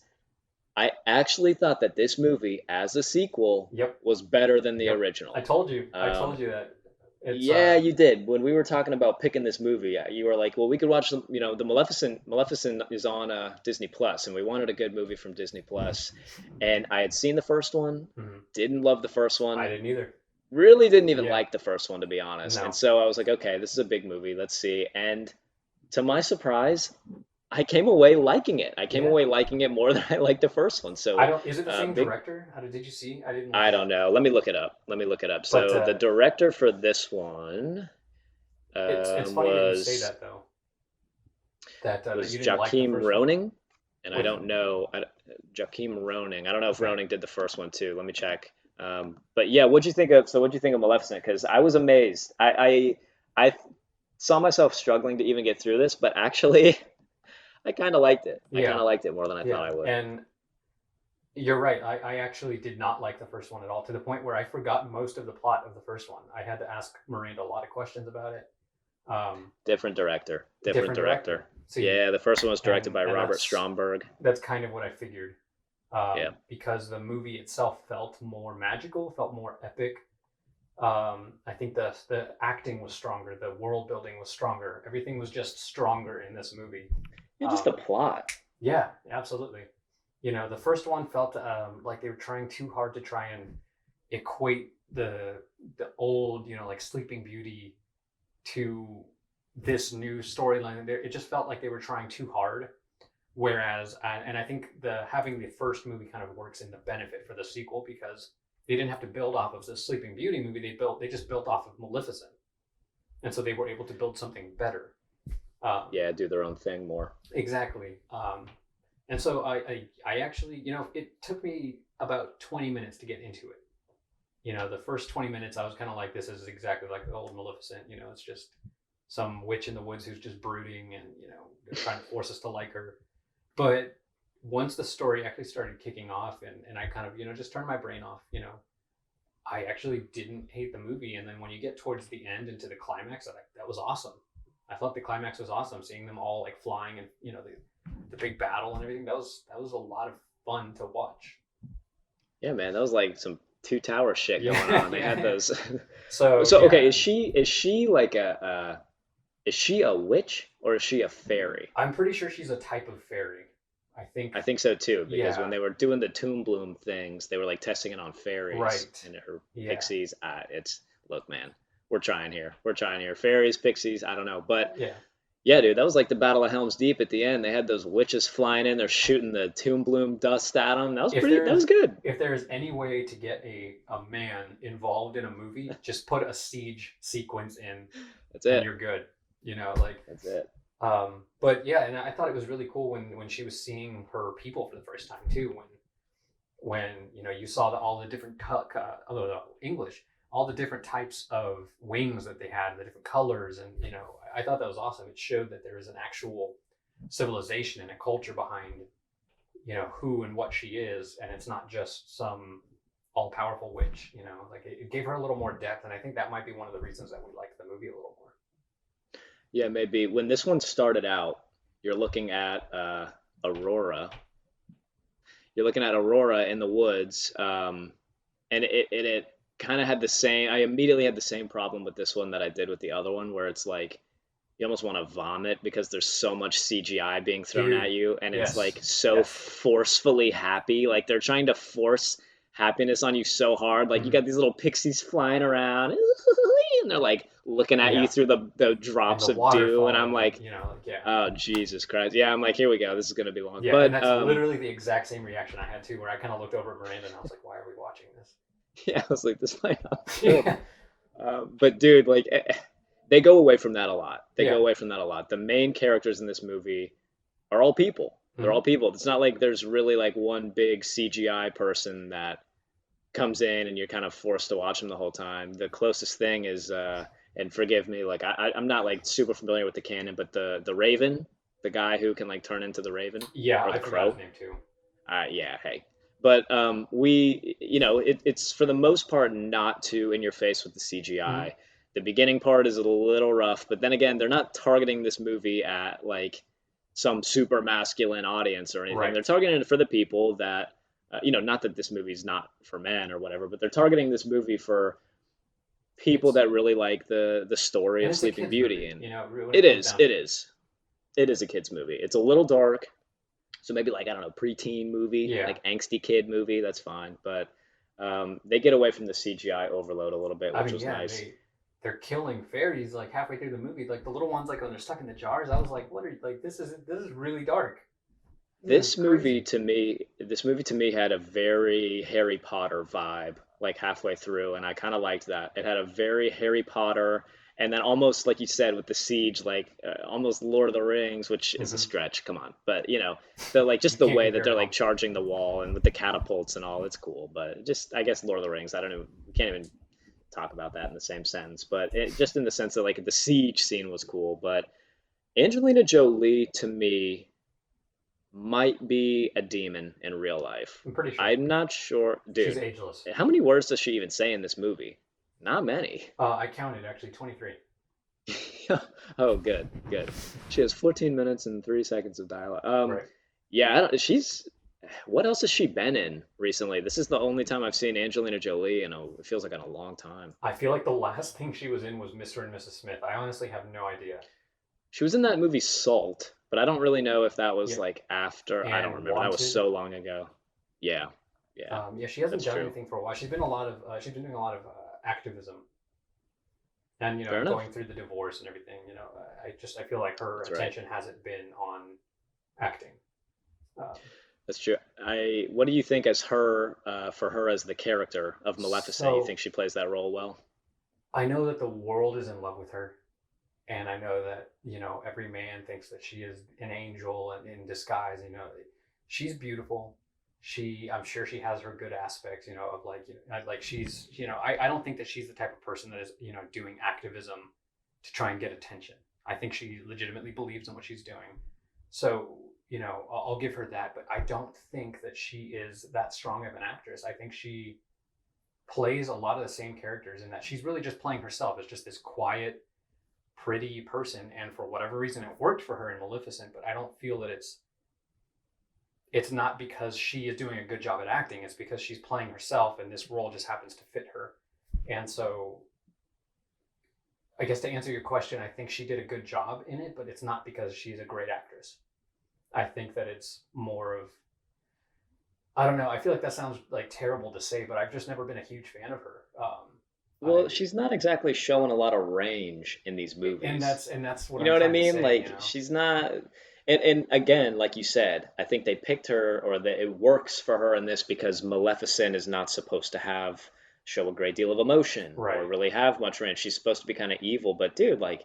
Speaker 1: I actually thought that this movie, as a sequel,
Speaker 2: Yep,
Speaker 1: was better than the
Speaker 2: yep. I
Speaker 1: original.
Speaker 2: told you. I
Speaker 1: Um,
Speaker 2: told you that it's
Speaker 1: yeah, you did. When we were talking about picking this movie, you were like, "Well, we could watch the Maleficent. Maleficent is on Disney Plus, and we wanted a good movie from Disney Plus." And I had seen the first one,
Speaker 2: mhm.
Speaker 1: didn't love the first
Speaker 2: I
Speaker 1: one,
Speaker 2: didn't either.
Speaker 1: really didn't even
Speaker 2: Yeah,
Speaker 1: like the first one to be honest. And
Speaker 2: no,
Speaker 1: so I was like, "Okay, this is a big movie. Let's see." And to my surprise, I came away liking it. I came
Speaker 2: yeah.
Speaker 1: away liking it more than I liked the first one.
Speaker 2: I
Speaker 1: So,
Speaker 2: don't. Is it the same
Speaker 1: big.
Speaker 2: director? How did you see? I didn't look
Speaker 1: I
Speaker 2: it
Speaker 1: don't
Speaker 2: up.
Speaker 1: know. Let me look it up. Let me look it up.
Speaker 2: But
Speaker 1: So the director for this one
Speaker 2: it's funny that you say
Speaker 1: was
Speaker 2: that though. That
Speaker 1: was
Speaker 2: you didn't like the
Speaker 1: Joachim
Speaker 2: first one.
Speaker 1: Roning, and I
Speaker 2: Which
Speaker 1: don't know Joachim Roning. I don't know if
Speaker 2: okay.
Speaker 1: Roning did the first one too. Let me check. But yeah, what'd you think of? So what'd you think of Maleficent? Because I was amazed. I saw myself struggling to even get through this, but actually, I kind of liked it. I kind
Speaker 2: Yeah,
Speaker 1: of liked it more than I thought
Speaker 2: yeah.
Speaker 1: I would.
Speaker 2: And you're right. I actually did not like the first one at all, to the point where I forgot most of the plot of the first one. I had to ask Miranda a lot of questions about it. Um,
Speaker 1: Different director. Different
Speaker 2: Different director.
Speaker 1: director.
Speaker 2: See,
Speaker 1: Yeah, the first one was directed by
Speaker 2: and
Speaker 1: Robert
Speaker 2: that's
Speaker 1: Stromberg.
Speaker 2: kind of what I figured,
Speaker 1: Yeah.
Speaker 2: because the movie itself felt more magical, felt more epic. I think the acting was stronger, the world building was stronger, everything was just stronger in this movie.
Speaker 1: Yeah, just the
Speaker 2: Um,
Speaker 1: plot.
Speaker 2: yeah, absolutely. The first one felt like they were trying too hard to try and equate the old, like Sleeping Beauty to this new storyline. It just felt like they were trying too hard. Whereas, and I think the having the first movie kind of works in the benefit for the sequel, because they didn't have to build off of the Sleeping Beauty movie. They just built off of Maleficent, and so they were able to build something better. Um,
Speaker 1: Yeah, do their own thing more.
Speaker 2: exactly. And so I actually, it took me about 20 minutes to get into it. The first 20 minutes, I was kind of like, this is exactly like the old Maleficent. It's just some witch in the woods who's just brooding, and they're trying to force us to like her. But once the story actually started kicking off, and I kind of just turned my brain off, I actually didn't hate the movie. And then when you get towards the end into the climax, that was awesome. I thought the climax was awesome, seeing them all like flying, and the big battle and everything. That was a lot of fun to watch.
Speaker 1: Yeah, man, that was like some two tower shit going
Speaker 2: Yeah,
Speaker 1: on. They had
Speaker 2: yeah.
Speaker 1: those.
Speaker 2: So
Speaker 1: So okay,
Speaker 2: yeah,
Speaker 1: is she like is she a witch or is she a fairy?
Speaker 2: I'm pretty sure she's a type of fairy. I think.
Speaker 1: I think so too, because when
Speaker 2: Yeah.
Speaker 1: they were doing the Tomb Bloom things, they were like testing it on fairies
Speaker 2: Right.
Speaker 1: and her
Speaker 2: Yeah.
Speaker 1: pixies. It's look, man, we're trying here. We're trying here. Fairies, pixies, I don't know, but
Speaker 2: Yeah.
Speaker 1: yeah, dude, that was like the Battle of Helm's Deep at the end. They had those witches flying in. They're shooting the Tomb Bloom dust at them. That was
Speaker 2: If
Speaker 1: pretty. That was
Speaker 2: there's
Speaker 1: good.
Speaker 2: if there's any way to get a man involved in a movie, just put a siege sequence in,
Speaker 1: That's
Speaker 2: and
Speaker 1: it.
Speaker 2: you're good. Like.
Speaker 1: That's it.
Speaker 2: But yeah, and I thought it was really cool when she was seeing her people for the first time too. When you saw all the different English, all the different types of wings that they had, the different colors, and I thought that was awesome. It showed that there is an actual civilization and a culture behind who and what she is, and it's not just some all-powerful witch. Like it gave her a little more depth, and I think that might be one of the reasons that we liked the movie a little more.
Speaker 1: Yeah, maybe when this one started out, you're looking at Aurora. You're looking at Aurora in the woods, and it kind of had the same. I immediately had the same problem with this one that I did with the other one, where it's like you almost want to vomit because there's so much CGI being thrown at
Speaker 2: Dude,
Speaker 1: you, and it's like
Speaker 2: yes,
Speaker 1: so
Speaker 2: yes.
Speaker 1: forcefully happy. Like they're trying to force happiness on you so hard. Like you
Speaker 2: Hmm.
Speaker 1: got these little pixies flying around, and they're like looking at you
Speaker 2: Yeah,
Speaker 1: through the
Speaker 2: and the
Speaker 1: drops of
Speaker 2: water
Speaker 1: dew, and I'm
Speaker 2: falling, and
Speaker 1: like,
Speaker 2: like yeah,
Speaker 1: oh Jesus Christ. Yeah, I'm like, here we go. This is gonna be long.
Speaker 2: yeah, and
Speaker 1: But
Speaker 2: that's literally the exact same reaction I had too, where I kind of looked over at Miranda and I was like, "Why are we watching this?"
Speaker 1: yeah, I was like, this might not be good.
Speaker 2: Yeah,
Speaker 1: But dude, like they go away from that a lot. They go
Speaker 2: yeah,
Speaker 1: away from that a lot. The main characters in this movie are all people. They're all
Speaker 2: hmm,
Speaker 1: people. It's not like there's really like one big CGI person that comes in and you're kind of forced to watch them the whole time. The closest thing is, and forgive me, like I'm not like super familiar with the canon, but the Raven, the guy who can like turn into the Raven
Speaker 2: yeah.
Speaker 1: or
Speaker 2: I
Speaker 1: the
Speaker 2: forgot his
Speaker 1: Crow.
Speaker 2: name too.
Speaker 1: Yeah, hey. But it's for the most part not too in your face with the
Speaker 2: Hmm.
Speaker 1: CGI. The beginning part is a little rough, but then again, they're not targeting this movie at like some super masculine audience or anything. They're
Speaker 2: Right.
Speaker 1: targeting it for the people that, not that this movie's not for men or whatever, but they're targeting this movie for people
Speaker 2: It's
Speaker 1: that really like the story
Speaker 2: and
Speaker 1: of
Speaker 2: it's a
Speaker 1: Sleeping
Speaker 2: kids
Speaker 1: Beauty,
Speaker 2: movie,
Speaker 1: and
Speaker 2: when it
Speaker 1: it
Speaker 2: comes
Speaker 1: is,
Speaker 2: down
Speaker 1: it
Speaker 2: to it.
Speaker 1: is, it is a kids movie. It's a little dark, so maybe like I don't know, preteen movie,
Speaker 2: Yeah,
Speaker 1: like angsty kid movie. That's fine, but they get away from the CGI overload a little bit,
Speaker 2: I
Speaker 1: which
Speaker 2: mean,
Speaker 1: was
Speaker 2: yeah,
Speaker 1: nice.
Speaker 2: they're killing fairies like halfway through the movie. Like the little ones, like when they're stuck in the jars. I was like, what are like? This is really dark. This is crazy.
Speaker 1: This movie to me had a very Harry Potter vibe, like halfway through, and I kind of liked that. It had a very Harry Potter, and then almost like you said with the siege, like almost Lord of the Rings, which is a
Speaker 2: Hmm.
Speaker 1: stretch. Come on, but the like
Speaker 2: You
Speaker 1: just the
Speaker 2: can't
Speaker 1: way that
Speaker 2: compare
Speaker 1: they're
Speaker 2: at
Speaker 1: like
Speaker 2: all.
Speaker 1: charging the wall and with the catapults and all, it's cool. But just I guess Lord of the Rings, I don't know, we can't even talk about that in the same sentence, but just in the sense that like the siege scene was cool. But Angelina Jolie to me might be a demon in real life.
Speaker 2: I'm pretty sure
Speaker 1: I'm not sure,
Speaker 2: she's
Speaker 1: dude.
Speaker 2: ageless.
Speaker 1: How many words does she even say in this movie? Not many.
Speaker 2: I counted actually 23.
Speaker 1: Oh, good, good. She has 14 minutes and 3 seconds of dialogue.
Speaker 2: Right.
Speaker 1: Yeah, I don't, she's. What else has she been in recently? This is the only time I've seen Angelina Jolie in it feels like in a long time.
Speaker 2: I feel like the last thing she was in was Mr. and Mrs. Smith. I honestly have no idea.
Speaker 1: She was in that movie Salt, but I don't really know if that was
Speaker 2: Yeah,
Speaker 1: like after. I don't
Speaker 2: and
Speaker 1: remember. That was
Speaker 2: Wanted.
Speaker 1: so long ago. Yeah, yeah,
Speaker 2: Yeah, she hasn't
Speaker 1: that's
Speaker 2: done
Speaker 1: true.
Speaker 2: anything for a while. She's been doing a lot of activism, and
Speaker 1: Fair enough.
Speaker 2: going through the divorce and everything. I feel like her
Speaker 1: That's right.
Speaker 2: attention hasn't been on acting. Um,
Speaker 1: That's true. What do you think as her for her as the character of Maleficent? You
Speaker 2: so
Speaker 1: think she plays that role well?
Speaker 2: I know that the world is in love with her, and I know that every man thinks that she is an angel and in disguise. She's beautiful. I'm sure she has her good aspects. Of like she's I don't think that she's the type of person that is doing activism to try and get attention. I think she legitimately believes in what she's doing. So I'll give her that, but I don't think that she is that strong of an actress. I think she plays a lot of the same characters in that she's really just playing herself as just this quiet, pretty person, and for whatever reason it worked for her in Maleficent, but I don't feel that it's not because she is doing a good job at acting. It's because she's playing herself and this role just happens to fit her. And so I guess to answer your question, I think she did a good job in it, but it's not because she's a great actress. I think that it's more of, I don't know. I feel like that sounds like terrible to say, but I've just never been a huge fan of her.
Speaker 1: Well,
Speaker 2: I
Speaker 1: she's not exactly showing a lot of range in these
Speaker 2: and
Speaker 1: movies.
Speaker 2: that's what
Speaker 1: You know
Speaker 2: I'm
Speaker 1: what I
Speaker 2: trying to
Speaker 1: mean?
Speaker 2: say.
Speaker 1: Like she's not, and again, like you said, I think they picked her or that it works for her in this because Maleficent is not supposed to have show a great deal of emotion or
Speaker 2: Right.
Speaker 1: really have much range. She's supposed to be kind of evil, but dude, like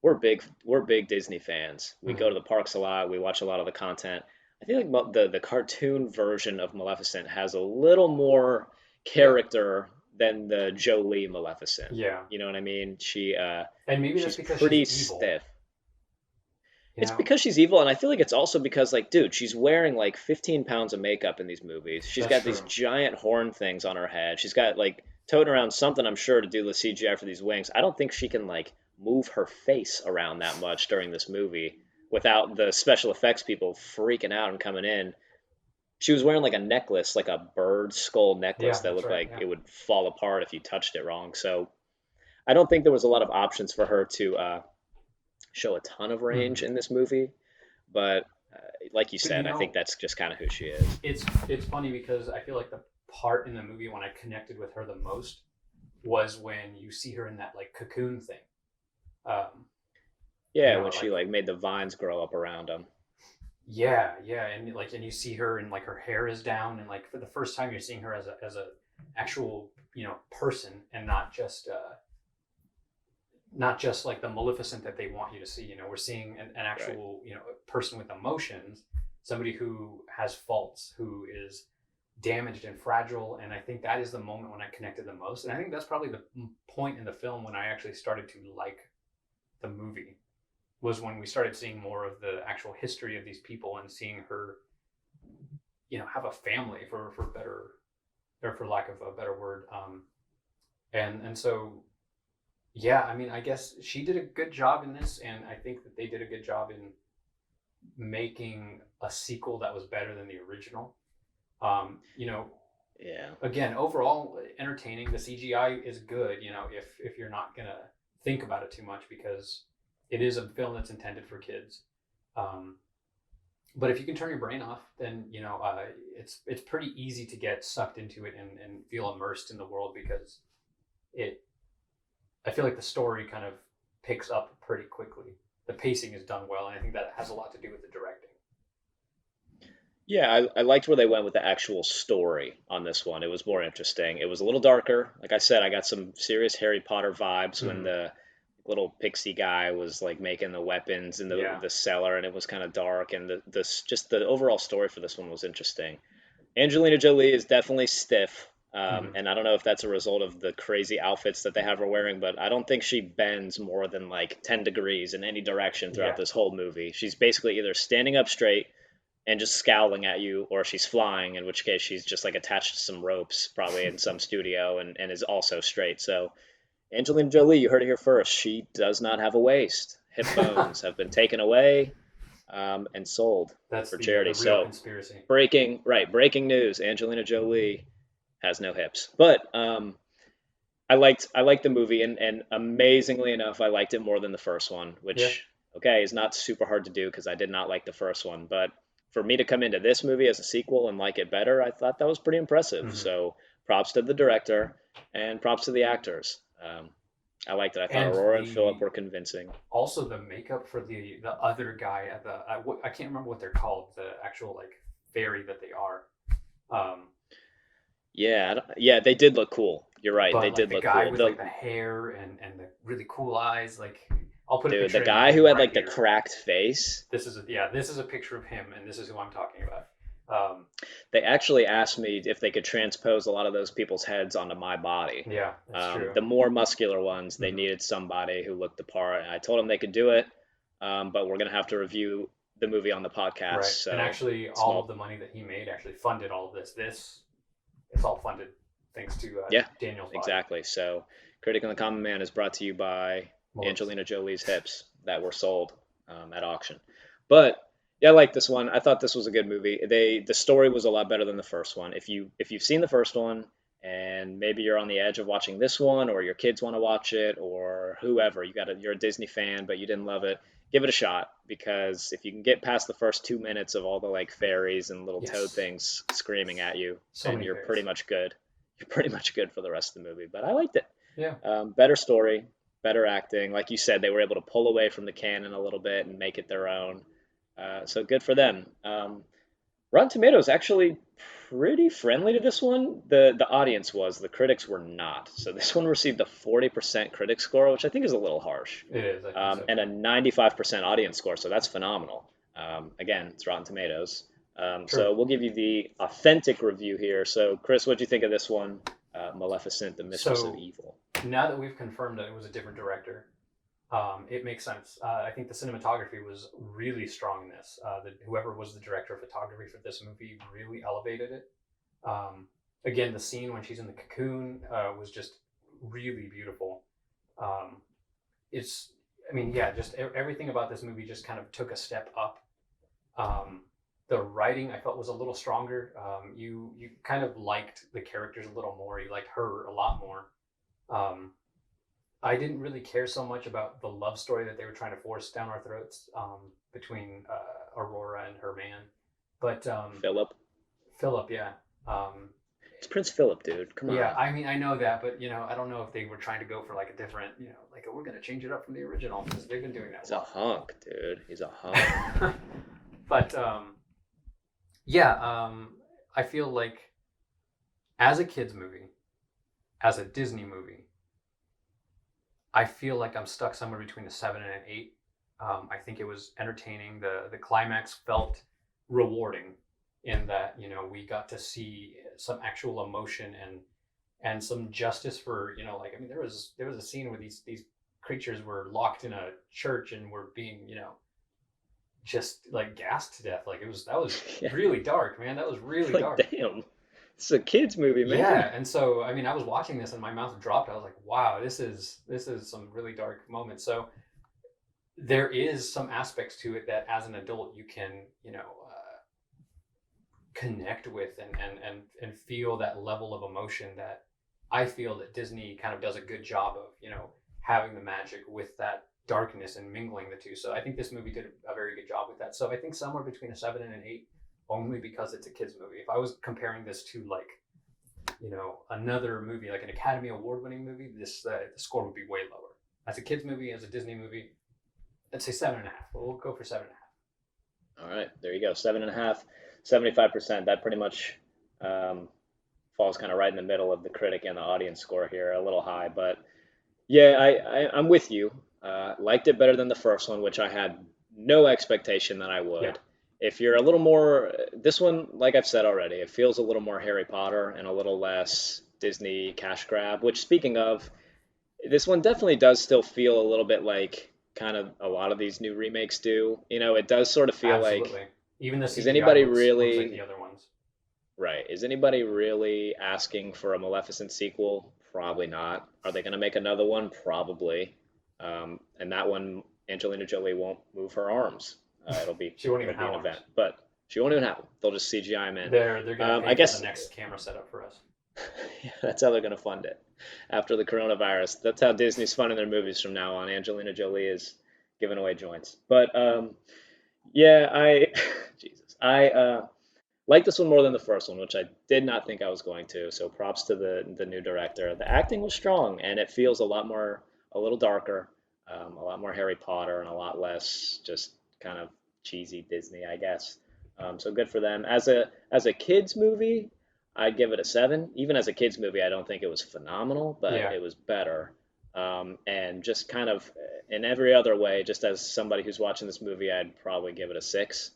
Speaker 1: we're big Disney fans. We go
Speaker 2: Mm-hmm.
Speaker 1: to the parks a lot. We watch a lot of the content. I feel like the cartoon version of Maleficent has a little more
Speaker 2: Yeah.
Speaker 1: character than the Jolie Maleficent.
Speaker 2: Yeah.
Speaker 1: You know what I mean?
Speaker 2: And maybe that's
Speaker 1: She's
Speaker 2: because she's
Speaker 1: pretty
Speaker 2: evil.
Speaker 1: stiff.
Speaker 2: You
Speaker 1: It's
Speaker 2: know,
Speaker 1: because she's evil, and I feel like it's also because, like, dude, she's wearing like 15 pounds of makeup in these movies. She's
Speaker 2: that's
Speaker 1: got these
Speaker 2: true.
Speaker 1: giant horn things on her head. She's got like toting around something, I'm sure, to do the CGI for these wings. I don't think she can like move her face around that much during this movie without the special effects people freaking out and coming in. She was wearing like a necklace, like a bird skull necklace
Speaker 2: Yeah,
Speaker 1: that
Speaker 2: that's
Speaker 1: looked
Speaker 2: right.
Speaker 1: like
Speaker 2: Yeah.
Speaker 1: it would fall apart if you touched it wrong. So I don't think there was a lot of options for her to show a ton of range
Speaker 2: Hmm.
Speaker 1: in this movie. But like you
Speaker 2: But
Speaker 1: said,
Speaker 2: you
Speaker 1: I think
Speaker 2: know,
Speaker 1: that's just kind of who she is.
Speaker 2: it's funny because I feel like the part in the movie when I connected with her the most was when you see her in that like cocoon thing. Um, you
Speaker 1: Yeah,
Speaker 2: know,
Speaker 1: when she
Speaker 2: like
Speaker 1: like made the vines grow up around him.
Speaker 2: yeah, yeah, and like and you see her and like her hair is down and like for the first time you're seeing her as a actual person and not just like the Maleficent that they want you to see. We're seeing an
Speaker 1: Right.
Speaker 2: actual person with emotions, somebody who has faults, who is damaged and fragile. And I think that is the moment when I connected the most. And I think that's probably the point in the film when I actually started to like the movie was when we started seeing more of the actual history of these people and seeing her, have a family for better or for lack of a better word. And so yeah, I mean, I guess she did a good job in this, and I think that they did a good job in making a sequel that was better than the original. Um, you know,
Speaker 1: Yeah.
Speaker 2: Again, overall entertaining. The CGI is good. If you're not gonna think about it too much because it is a film that's intended for kids. Um, but if you can turn your brain off, then it's pretty easy to get sucked into it and feel immersed in the world because it I feel like the story kind of picks up pretty quickly. The pacing is done well, and I think that has a lot to do with the directing.
Speaker 1: Yeah, I liked where they went with the actual story on this one. It was more interesting. It was a little darker. Like I said, I got some serious Harry Potter vibes when
Speaker 2: Mm-hmm.
Speaker 1: the little pixie guy was like making the weapons in the
Speaker 2: Yeah.
Speaker 1: the cellar, and it was kind of dark. And just the overall story for this one was interesting. Angelina Jolie is definitely stiff,
Speaker 2: Mm-hmm.
Speaker 1: and I don't know if that's a result of the crazy outfits that they have her wearing, but I don't think she bends more than like 10 degrees in any direction throughout
Speaker 2: Yeah.
Speaker 1: this whole movie. She's basically either standing up straight and just scowling at you, or she's flying, in which case she's just like attached to some ropes, probably in some studio, and is also straight. So, Angelina Jolie, you heard it here first. She does not have a waist. Hip bones have been taken away and sold
Speaker 2: That's
Speaker 1: for
Speaker 2: the
Speaker 1: charity.
Speaker 2: real
Speaker 1: So,
Speaker 2: conspiracy.
Speaker 1: breaking news: Angelina Jolie has no hips. But I liked the movie, and amazingly enough, I liked it more than the first one,
Speaker 2: Yeah.
Speaker 1: which okay is not super hard to do because I did not like the first one. But for me to come into this movie as a sequel and like it better, I thought that was pretty impressive.
Speaker 2: Mm-hmm.
Speaker 1: So props to the director and props to the actors. I liked it. I thought
Speaker 2: And
Speaker 1: Aurora and Philip
Speaker 2: the
Speaker 1: were convincing.
Speaker 2: also the makeup for the other guy at I can't remember what they're called, the actual like fairy that they are. Um,
Speaker 1: Yeah, yeah, they did look cool. You're right. They
Speaker 2: but like
Speaker 1: did
Speaker 2: the
Speaker 1: look
Speaker 2: guy
Speaker 1: cool.
Speaker 2: with like the hair and the really cool eyes, like I'll put a
Speaker 1: The
Speaker 2: picture of
Speaker 1: guy
Speaker 2: him
Speaker 1: who had
Speaker 2: right
Speaker 1: like the
Speaker 2: here.
Speaker 1: cracked face.
Speaker 2: This is a picture of him, and this is who I'm talking about.
Speaker 1: They actually asked me if they could transpose a lot of those people's heads onto my body.
Speaker 2: Yeah, that's true.
Speaker 1: The more muscular ones, they
Speaker 2: Mm-hmm.
Speaker 1: needed somebody who looked the part. And I told them they could do it, but we're going to have to review the movie on the podcast.
Speaker 2: Right, and
Speaker 1: So,
Speaker 2: actually, all of
Speaker 1: small.
Speaker 2: the money that he made actually funded all of this. It's all funded thanks to
Speaker 1: Yeah,
Speaker 2: Daniel's body,
Speaker 1: exactly. So, Critic and the Common Man is brought to you by
Speaker 2: Maleficent.
Speaker 1: Angelina Jolie's hips that were sold at auction. But yeah, I like this one. I thought this was a good movie. The story was a lot better than the first one. If you've seen the first one and maybe you're on the edge of watching this one, or your kids want to watch it, or whoever, you're a Disney fan but you didn't love it, give it a shot, because if you can get past the first 2 minutes of all the like fairies and little toad
Speaker 2: Yes,
Speaker 1: things screaming at you,
Speaker 2: so
Speaker 1: then
Speaker 2: many
Speaker 1: you're pretty
Speaker 2: fairies.
Speaker 1: much good. You're pretty much good for the rest of the movie. But I liked it.
Speaker 2: Yeah,
Speaker 1: Better story, better acting. Like you said, they were able to pull away from the canon a little bit and make it their own. So good for them. Rotten Tomatoes actually pretty friendly to this one. The audience was, the critics were not. So this one received a 40% critic score, which I think is a little harsh,
Speaker 2: it is. I think so
Speaker 1: and
Speaker 2: too.
Speaker 1: a 95% audience score. So that's phenomenal. Again, it's Rotten Tomatoes.
Speaker 2: True.
Speaker 1: So we'll give you the authentic review here. So Chris, what do you think of this one? Maleficent, the Mistress of
Speaker 2: So
Speaker 1: Evil.
Speaker 2: now that we've confirmed that it was a different director, it makes sense. I think the cinematography was really strong in this. Whoever was the director of photography for this movie really elevated it. Again, the scene when she's in the cocoon was just really beautiful. Um, it's, I mean, yeah, just everything about this movie just kind of took a step up. Um, the writing I felt was a little stronger. You kind of liked the characters a little more. You liked her a lot more. Um, I didn't really care so much about the love story that they were trying to force down our throats, between Aurora and her man. But
Speaker 1: Philip.
Speaker 2: Philip, yeah. Um,
Speaker 1: It's Prince Philip, dude. Come
Speaker 2: yeah,
Speaker 1: on.
Speaker 2: I mean, I know that, but I don't know if they were trying to go for like a different, like, oh, we're going to change it up from the original because they've been doing that
Speaker 1: He's
Speaker 2: a
Speaker 1: a
Speaker 2: lot.
Speaker 1: hunk, dude. He's a hunk.
Speaker 2: But yeah, I feel like as a kids movie, as a Disney movie, I feel like I'm stuck somewhere between a 7 and an 8. I think it was entertaining. The climax felt rewarding in that we got to see some actual emotion and some justice for like, I mean, there was a scene where these creatures were locked in a church and were being just like gassed to death. Like, that was
Speaker 1: Yeah.
Speaker 2: really dark, man. That was really
Speaker 1: Like,
Speaker 2: dark.
Speaker 1: damn. It's a kids movie, man.
Speaker 2: Yeah, and so I mean, I was watching this and my mouth dropped. I was like, wow, this is some really dark moments. So there is some aspects to it that as an adult you can connect with and feel that level of emotion that I feel that Disney kind of does a good job of having the magic with that darkness and mingling the two. So I think this movie did a very good job with that. So I think somewhere between a 7 and an 8, only because it's a kids movie. If I was comparing this to like another movie, like an Academy Award winning movie, this the score would be way lower. As a kids movie, as a Disney movie, I'd say 7.5. But we'll go for 7.5.
Speaker 1: All right, there you go. 7.5, 75%. That pretty much um, falls kind of right in the middle of the critic and the audience score here, a little high. But yeah, I'm with you. Liked it better than the first one, which I had no expectation that I
Speaker 2: Yeah,
Speaker 1: would. If you're a little more, this one, like I've said already, it feels a little more Harry Potter and a little less Disney cash grab, which speaking of, this one definitely does still feel a little bit like kind of a lot of these new remakes do. It does sort of feel like,
Speaker 2: absolutely. Even the
Speaker 1: is
Speaker 2: CGI
Speaker 1: anybody
Speaker 2: looks like the
Speaker 1: really,
Speaker 2: other ones.
Speaker 1: right? Is anybody really asking for a Maleficent sequel? Probably not. Are they going to make another one? Probably. And that one, Angelina Jolie won't move her arms. It'll be
Speaker 2: She won't
Speaker 1: it'll
Speaker 2: even
Speaker 1: be
Speaker 2: have
Speaker 1: an event,
Speaker 2: arms.
Speaker 1: but she won't even have them. They'll just CGI them in.
Speaker 2: They're gonna
Speaker 1: I
Speaker 2: pay for the
Speaker 1: guess
Speaker 2: next camera setup for us.
Speaker 1: yeah, that's how they're going to fund it after the coronavirus. That's how Disney's funding their movies from now on. Angelina Jolie is giving away joints. But yeah, Jesus, I like this one more than the first one, which I did not think I was going to. So props to the new director. The acting was strong, and it feels a little darker, a lot more Harry Potter, and a lot less just kind of cheesy Disney, I guess. So good for them. As a kids movie, I'd give it a 7. Even as a kids movie, I don't think it was phenomenal, but
Speaker 2: Yeah,
Speaker 1: it was better. And just kind of in every other way, just as somebody who's watching this movie, I'd probably give it a 6.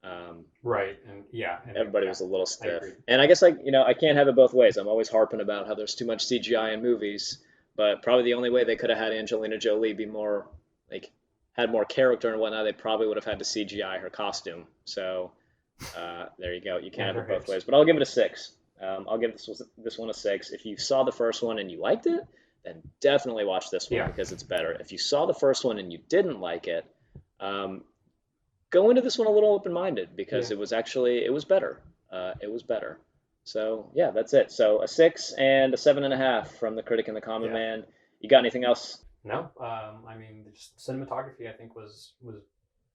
Speaker 1: Um,
Speaker 2: right. And yeah,
Speaker 1: Everybody
Speaker 2: yeah,
Speaker 1: was a little
Speaker 2: I
Speaker 1: stiff.
Speaker 2: agree.
Speaker 1: And I guess I can't have it both ways. I'm always harping about how there's too much CGI in movies, but probably the only way they could have had Angelina Jolie be more like had more character and whatnot, they probably would have had to CGI her costume. So there you go. You can't
Speaker 2: And
Speaker 1: have
Speaker 2: her
Speaker 1: it both
Speaker 2: hips.
Speaker 1: ways. But I'll give it a 6. I'll give this one a 6. If you saw the first one and you liked it, then definitely watch this one
Speaker 2: Yeah,
Speaker 1: because it's better. If you saw the first one and you didn't like it, um, go into this one a little open-minded
Speaker 2: yeah,
Speaker 1: because it was better. It was better. So yeah, that's it. So a 6 and a 7.5 from the critic and the common
Speaker 2: yeah.
Speaker 1: man. You got anything else?
Speaker 2: No, I mean, just cinematography I think was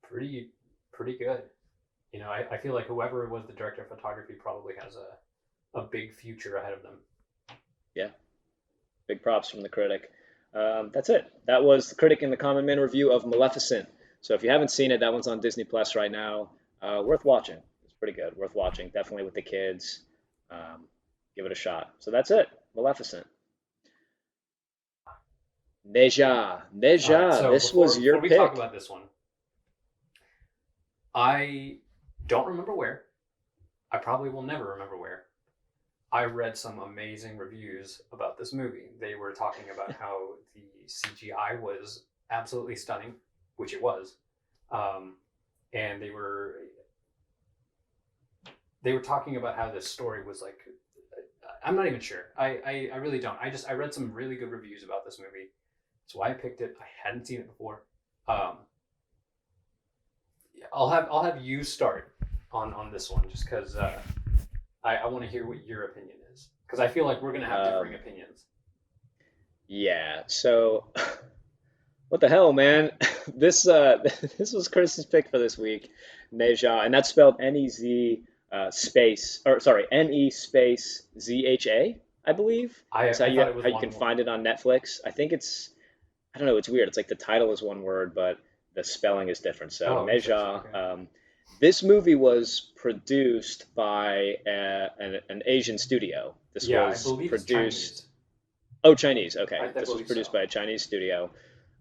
Speaker 2: pretty pretty good. I feel like whoever was the director of photography probably has a big future ahead of them.
Speaker 1: Yeah, big props from the critic. That's it. That was the critic and the common man review of Maleficent. So if you haven't seen it, that one's on Disney Plus right now. Worth watching. It's pretty good. Worth watching. Definitely with the kids. Um, give it a shot. So that's it. Maleficent. Nezha.
Speaker 2: All right,
Speaker 1: Nezha.
Speaker 2: so
Speaker 1: This was your
Speaker 2: before we talk
Speaker 1: pick.
Speaker 2: about this one, I don't remember where. I probably will never remember where. I read some amazing reviews about this movie. They were talking about how the CGI was absolutely stunning, which it was, and they were talking about how this story was like. I'm not even sure. I really don't. I read some really good reviews about this movie, That's why I picked it. I hadn't seen it before. Um, I'll have you start on this one just because I want to hear what your opinion is because I feel like we're gonna have differing
Speaker 1: Um,
Speaker 2: opinions.
Speaker 1: yeah. So, what the hell, man? This this was Chris's pick for this week, Nezha, and that's spelled Nez space or sorry Ne space Zha, I believe. Is
Speaker 2: I thought it was
Speaker 1: how you
Speaker 2: one
Speaker 1: can
Speaker 2: word.
Speaker 1: find it on Netflix. I think it's I don't know. It's weird. It's like the title is one word, but the spelling is different. So
Speaker 2: Oh, interesting.
Speaker 1: Nezha.
Speaker 2: Okay.
Speaker 1: This movie was produced by an Asian studio. This
Speaker 2: Yeah, I
Speaker 1: was
Speaker 2: believe it's
Speaker 1: produced.
Speaker 2: Chinese.
Speaker 1: Oh, Chinese.
Speaker 2: I
Speaker 1: Okay, this was
Speaker 2: believe
Speaker 1: produced
Speaker 2: so.
Speaker 1: by a Chinese studio.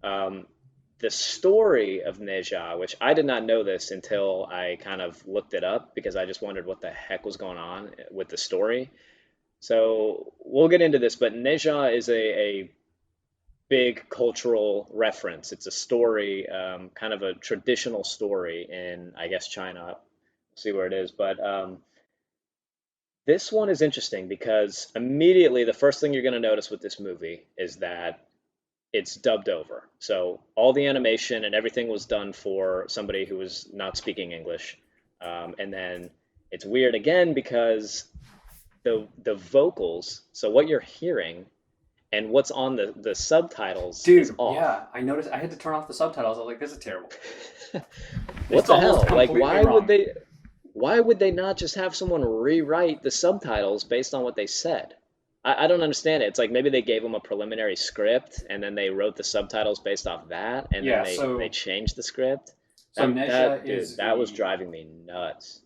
Speaker 1: Um, the story of Nezha, which I did not know this until I kind of looked it up because I just wondered what the heck was going on with the story. So we'll get into this, but Nezha is a big cultural reference. It's a story, kind of a traditional story in, I guess, China. See where it is. But this one is interesting because immediately the first thing you're going to notice with this movie is that it's dubbed over. So all the animation and everything was done for somebody who was not speaking English. And then it's weird again because the vocals, so what you're hearing and what's on the subtitles is
Speaker 2: Dude,
Speaker 1: off.
Speaker 2: yeah, I noticed. I had to turn off the subtitles. I was like, "This is terrible.
Speaker 1: What
Speaker 2: It's
Speaker 1: the
Speaker 2: almost
Speaker 1: hell? Like,
Speaker 2: completely wrong."
Speaker 1: why would they not just have someone rewrite the subtitles based on what they said? I don't understand it. It's like maybe they gave them a preliminary script and then they wrote the subtitles based off that and then
Speaker 2: Yeah.
Speaker 1: they changed the script.
Speaker 2: So Nezha
Speaker 1: Dude,
Speaker 2: is
Speaker 1: that was
Speaker 2: the
Speaker 1: driving me nuts.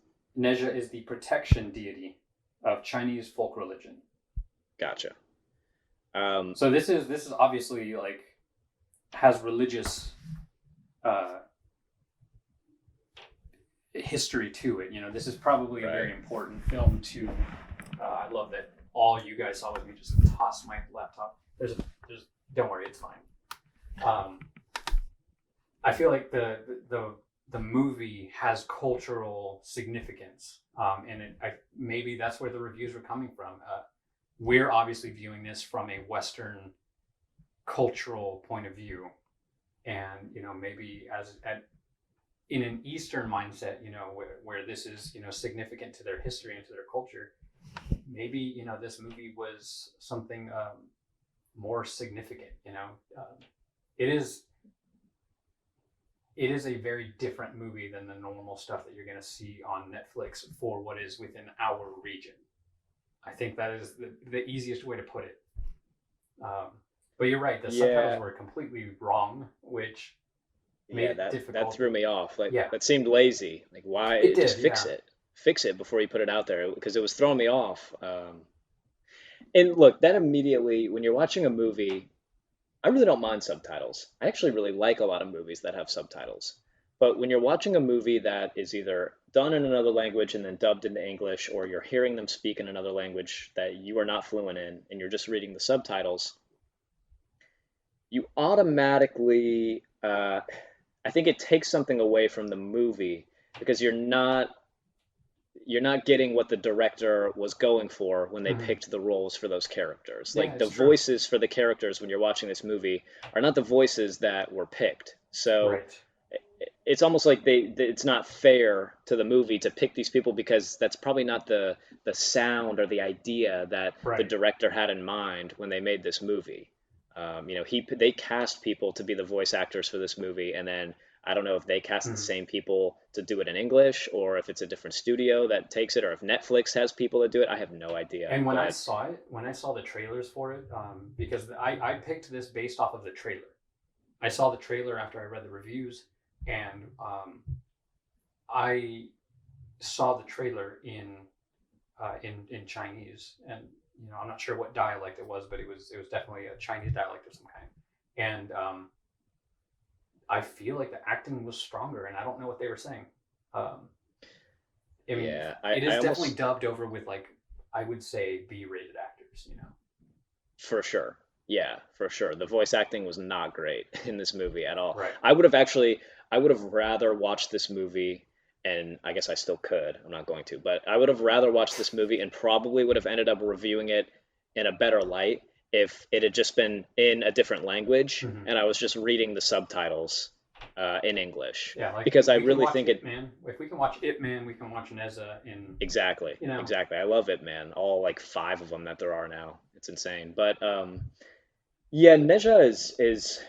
Speaker 2: protection deity of Chinese folk religion.
Speaker 1: Gotcha. Um,
Speaker 2: So this is obviously like has religious uh, history to it. This is probably a
Speaker 1: right.
Speaker 2: very important film to. I love that all you guys saw with me just toss my laptop. There's don't worry, it's fine. Um, I feel like the movie has cultural significance, and maybe that's where the reviews were coming from. We're obviously viewing this from a Western cultural point of view, and maybe in an Eastern mindset, where this is significant to their history and to their culture. Maybe this movie was something more significant. It is it is a very different movie than the normal stuff that you're going to see on Netflix for what is within our region. I think that is the easiest way to put it. Um, but you're right, the subtitles
Speaker 1: Yeah,
Speaker 2: were completely wrong, which made
Speaker 1: yeah,
Speaker 2: it
Speaker 1: that
Speaker 2: difficult.
Speaker 1: threw me off. Like
Speaker 2: Yeah,
Speaker 1: that seemed lazy. Like
Speaker 2: it
Speaker 1: why just
Speaker 2: did. Yeah.
Speaker 1: fix it before you put it out there because it was throwing me off. And look, that immediately when you're watching a movie, I really don't mind subtitles. I actually really like a lot of movies that have subtitles. But when you're watching a movie that is either done in another language and then dubbed into English, or you're hearing them speak in another language that you are not fluent in, and you're just reading the subtitles, you automatically, I think it takes something away from the movie because you're not getting what the director was going for when they
Speaker 2: Mhm.
Speaker 1: picked the roles for those characters.
Speaker 2: Yeah,
Speaker 1: Like the
Speaker 2: it's true.
Speaker 1: voices for the characters when you're watching this movie are not the voices that were picked. So
Speaker 2: Right.
Speaker 1: it's almost like it's not fair to the movie to pick these people because that's probably not the sound or the idea that the
Speaker 2: Right.
Speaker 1: director had in mind when they made this movie. They cast people to be the voice actors for this movie, and then I don't know if they cast the
Speaker 2: Mhm.
Speaker 1: same people to do it in English or if it's a different studio that takes it or if Netflix has people that do it. I have no idea.
Speaker 2: And
Speaker 1: But
Speaker 2: when I saw the trailers for it, because I picked this based off of the trailer. I saw the trailer after I read the reviews, and I saw the trailer in Chinese, and I'm not sure what dialect it was, but it was definitely a Chinese dialect of some kind. And I feel like the acting was stronger, and I don't know what they were saying. Um, I mean,
Speaker 1: yeah,
Speaker 2: it
Speaker 1: I
Speaker 2: is definitely
Speaker 1: almost
Speaker 2: dubbed over with like I would say B-rated actors.
Speaker 1: For sure. Yeah, for sure. The voice acting was not great in this movie at all.
Speaker 2: Right.
Speaker 1: I would have rather watched this movie, and I guess I still could. I'm not going to, but I would have rather watched this movie and probably would have ended up reviewing it in a better light if it had just been in a different language
Speaker 2: Hmm.
Speaker 1: and I was just reading the subtitles in English
Speaker 2: Yeah, like
Speaker 1: because I
Speaker 2: we can
Speaker 1: really
Speaker 2: watch
Speaker 1: think
Speaker 2: It
Speaker 1: it
Speaker 2: Man. If we can watch It Man, we can watch Nezha in,
Speaker 1: exactly,
Speaker 2: you know.
Speaker 1: exactly. I love it, man. All like five of them that there are now. It's insane. But yeah, Nezha is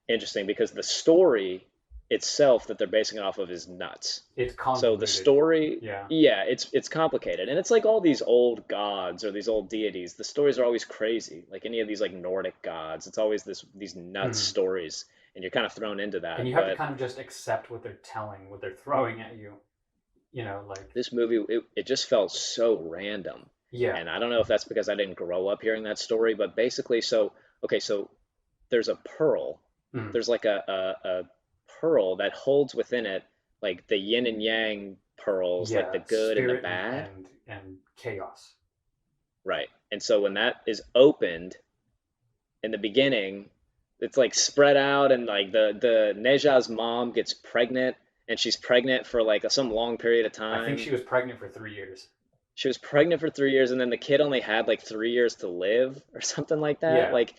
Speaker 1: interesting because the story itself that they're basing it off of is nuts.
Speaker 2: It's
Speaker 1: So the
Speaker 2: convoluted.
Speaker 1: story,
Speaker 2: Yeah.
Speaker 1: yeah, it's complicated. And it's like all these old gods or these old deities, the stories are always crazy. Like any of these like Nordic gods, it's always these nuts
Speaker 2: Hmm.
Speaker 1: stories and you're kind of thrown into
Speaker 2: And
Speaker 1: that.
Speaker 2: you have to
Speaker 1: But
Speaker 2: kind of just accept what they're telling, what they're throwing at you. You know, like,
Speaker 1: this movie, it just felt so random.
Speaker 2: yeah.
Speaker 1: And I don't know if that's because I didn't grow up hearing that story, but basically, so okay, so there's a pearl.
Speaker 2: Mm.
Speaker 1: There's like a pearl that holds within it like the yin and yang pearls, like the
Speaker 2: Yeah,
Speaker 1: good and the
Speaker 2: spirit
Speaker 1: bad.
Speaker 2: and chaos.
Speaker 1: Right. And so when that is opened in the beginning, it's like spread out and like the Neja's mom gets pregnant and she's pregnant for like some long period of
Speaker 2: I think
Speaker 1: time.
Speaker 2: she was pregnant for 3 years.
Speaker 1: She was pregnant for 3 years and then the kid only had like 3 years to live or something like that.
Speaker 2: Yeah.
Speaker 1: Like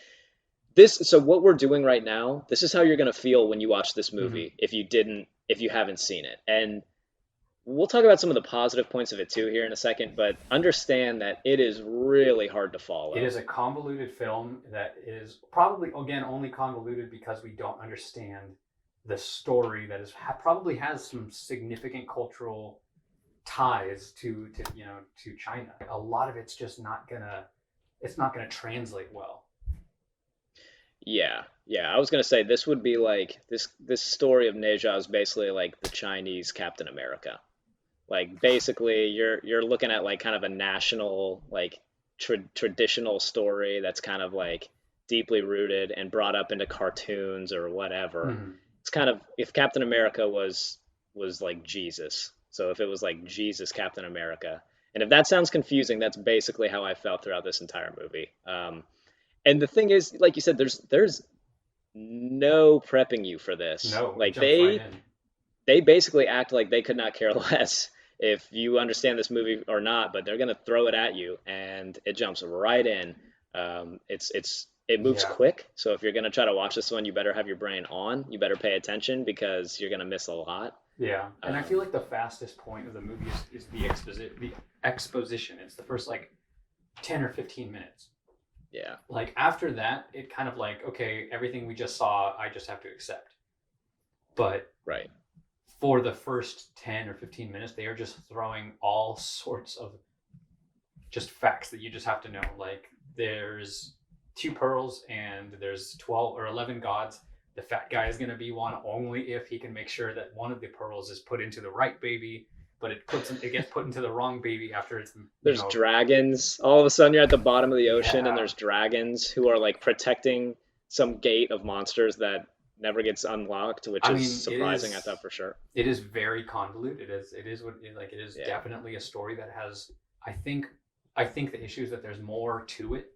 Speaker 1: this, so what we're doing right now, this is how you're gonna feel when you watch this
Speaker 2: Hmm.
Speaker 1: movie if you haven't seen it. And we'll talk about some of the positive points of it too here in a second, but understand that it is really hard to
Speaker 2: It
Speaker 1: follow.
Speaker 2: is a convoluted film that is probably, again, only convoluted because we don't understand the story that is probably has some significant cultural ties to to China. A lot of it's just not gonna translate well.
Speaker 1: Yeah, yeah. I was gonna say this would be like this story of Neja is basically like the Chinese Captain America. Like basically you're looking at like kind of a national like traditional story that's kind of like deeply rooted and brought up into cartoons or whatever.
Speaker 2: Hmm.
Speaker 1: It's kind of if Captain America was like Jesus. So if it was like Jesus Captain America. And if that sounds confusing, that's basically how I felt throughout this entire movie. And the thing is, like you said, there's no prepping you for this.
Speaker 2: No, it
Speaker 1: Like
Speaker 2: jumps right in.
Speaker 1: they basically act like they could not care less if you understand this movie or not, but they're gonna throw it at you, and it jumps right in. It moves
Speaker 2: Yeah.
Speaker 1: quick, so if you're gonna try to watch this one, you better have your brain on. You better pay attention because you're gonna miss a lot.
Speaker 2: Yeah, and I feel
Speaker 1: Um,
Speaker 2: like the fastest point of the movie is the exposition. It's the first like 10 or 15 minutes.
Speaker 1: yeah,
Speaker 2: Like after that, it kind of like, okay, everything we just saw, I just have to accept. But
Speaker 1: right.
Speaker 2: for the first 10 or 15 minutes, they are just throwing all sorts of just facts that you just have to know. Like there's two pearls and there's 12 or 11 gods. The fat guy is going to be one only if he can make sure that one of the pearls is put into the right baby, but it gets put into the wrong baby after it's you
Speaker 1: There's
Speaker 2: know
Speaker 1: dragons. All of a sudden, you're at the bottom of the ocean, and
Speaker 2: yeah.
Speaker 1: there's dragons who are like protecting some gate of monsters that never gets unlocked, which
Speaker 2: I
Speaker 1: is
Speaker 2: mean,
Speaker 1: surprising, I thought for sure.
Speaker 2: it is very convoluted. It is what like it is
Speaker 1: Yeah.
Speaker 2: definitely a story that has. I think I think the issue is that there's more to it,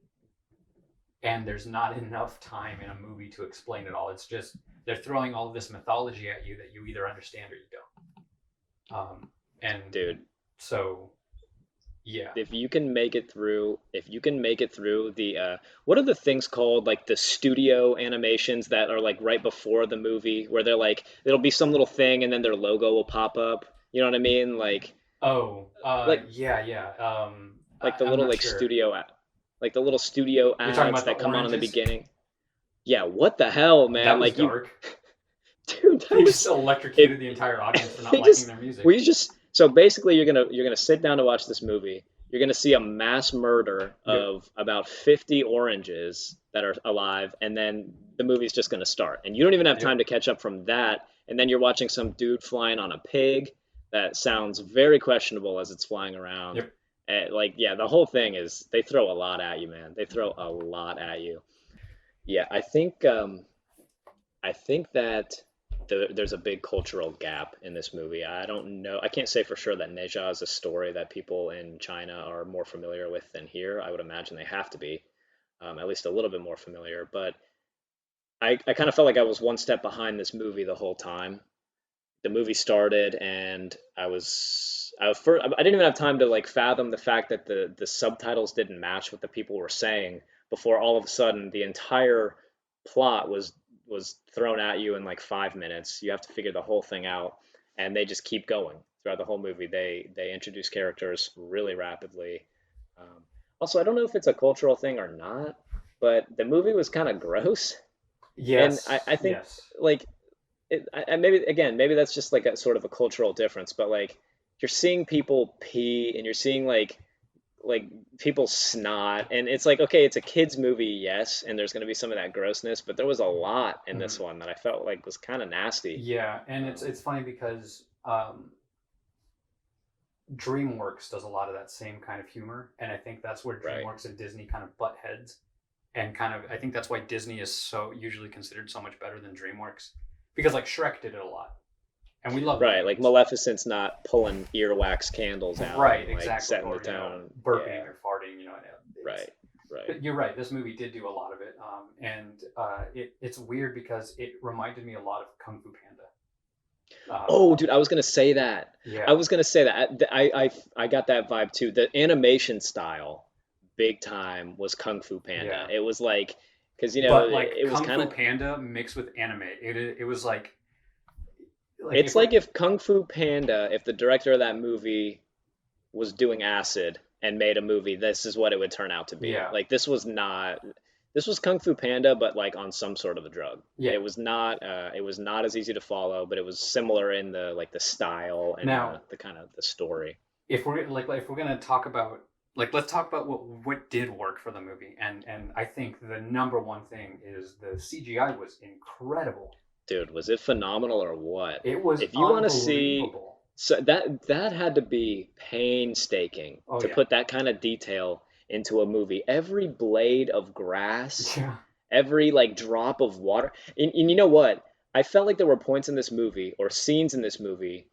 Speaker 2: and there's not enough time in a movie to explain it all. It's just they're throwing all of this mythology at you that you either understand or you don't. And
Speaker 1: Dude,
Speaker 2: so yeah.
Speaker 1: if you can make it through the what are the things called like the studio animations that are like right before the movie where they're like it'll be some little thing and then their logo will pop up. You know what I mean?
Speaker 2: Oh,
Speaker 1: Like
Speaker 2: yeah, yeah.
Speaker 1: like the
Speaker 2: I'm
Speaker 1: little
Speaker 2: not
Speaker 1: like
Speaker 2: sure.
Speaker 1: like the little studio
Speaker 2: You're talking
Speaker 1: ads
Speaker 2: about the
Speaker 1: that come on in the
Speaker 2: oranges.
Speaker 1: beginning. Yeah, what the hell, man?
Speaker 2: That was
Speaker 1: Like you
Speaker 2: dark.
Speaker 1: dude, that
Speaker 2: He just
Speaker 1: was
Speaker 2: electrocuted
Speaker 1: it.
Speaker 2: the entire audience for not
Speaker 1: They
Speaker 2: liking
Speaker 1: just
Speaker 2: their music.
Speaker 1: we just so basically you're gonna sit down to watch this movie. You're gonna see a mass murder
Speaker 2: Yep.
Speaker 1: of about 50 oranges that are alive, and then the movie's just gonna start. And you don't even have
Speaker 2: Yep.
Speaker 1: time to catch up from that. And then you're watching some dude flying on a pig that sounds very questionable as it's flying around.
Speaker 2: Yep.
Speaker 1: Like yeah, the whole thing is they throw a lot at you, man. They throw a lot at you. Yeah, I think that there's a big cultural gap in this movie. I don't know. I can't say for sure that Neja is a story that people in China are more familiar with than here. I would imagine they have to be, at least a little bit more familiar. But I kind of felt like I was one step behind this movie the whole time. The movie started, and I didn't even have time to like fathom the fact that the subtitles didn't match what the people were saying before all of a sudden the entire plot was thrown at you in like 5 minutes. You have to figure the whole thing out, and they just keep going throughout the whole movie. They introduce characters really rapidly. Um, Also, I don't know if it's a cultural thing or not, but the movie was kind of gross, and I
Speaker 2: Yes,
Speaker 1: think
Speaker 2: yes.
Speaker 1: like maybe again maybe that's just like a sort of a cultural difference, but like you're seeing people pee and you're seeing like people snot, and it's like okay, it's a kids movie, yes, and there's going to be some of that grossness, but there was a lot in this
Speaker 2: Mhm.
Speaker 1: one that I felt like was kind of nasty.
Speaker 2: Yeah, and
Speaker 1: Um,
Speaker 2: it's funny because DreamWorks does a lot of that same kind of humor, and I think that's where
Speaker 1: right,
Speaker 2: DreamWorks and Disney kind of butt heads, and kind of I think that's why Disney is so usually considered so much better than DreamWorks, because like Shrek did it a lot, and we love those
Speaker 1: right, like
Speaker 2: movies.
Speaker 1: Maleficent's not pulling earwax candles out
Speaker 2: Right,
Speaker 1: and like
Speaker 2: exactly,
Speaker 1: setting the
Speaker 2: or
Speaker 1: tone.
Speaker 2: burping
Speaker 1: Yeah,
Speaker 2: or farting, and it's.
Speaker 1: right, right.
Speaker 2: But you're right. This movie did do a lot of it, and it's weird because it reminded me a lot of Kung Fu Panda.
Speaker 1: Oh, dude, I was gonna say that. I
Speaker 2: Yeah,
Speaker 1: was gonna say that. I got that vibe too. The animation style, big time, was Kung Fu Panda.
Speaker 2: yeah.
Speaker 1: It was like, because
Speaker 2: But like
Speaker 1: it was
Speaker 2: Kung
Speaker 1: kind
Speaker 2: Fu
Speaker 1: of.
Speaker 2: Panda mixed with anime, it was like
Speaker 1: It's
Speaker 2: if we're
Speaker 1: like if Kung Fu Panda, if the director of that movie was doing acid and made a movie, this is what it would turn out to be.
Speaker 2: yeah,
Speaker 1: Like this was not. This was Kung Fu Panda, but like on some sort of a drug.
Speaker 2: yeah.
Speaker 1: It was not as easy to follow, but it was similar in the like the style and
Speaker 2: Now
Speaker 1: the kind of the story.
Speaker 2: if we're gonna talk about let's talk about what did work for the movie, and I think the number one thing is the CGI was incredible.
Speaker 1: Dude, was it phenomenal or what?
Speaker 2: It was
Speaker 1: If you want to see,
Speaker 2: unbelievable.
Speaker 1: so that had to be painstaking
Speaker 2: Oh
Speaker 1: to
Speaker 2: yeah,
Speaker 1: put that kind of detail into a movie. Every blade of grass,
Speaker 2: yeah.
Speaker 1: every like drop of water. And you know what? I felt like there were points in this movie or scenes in this movie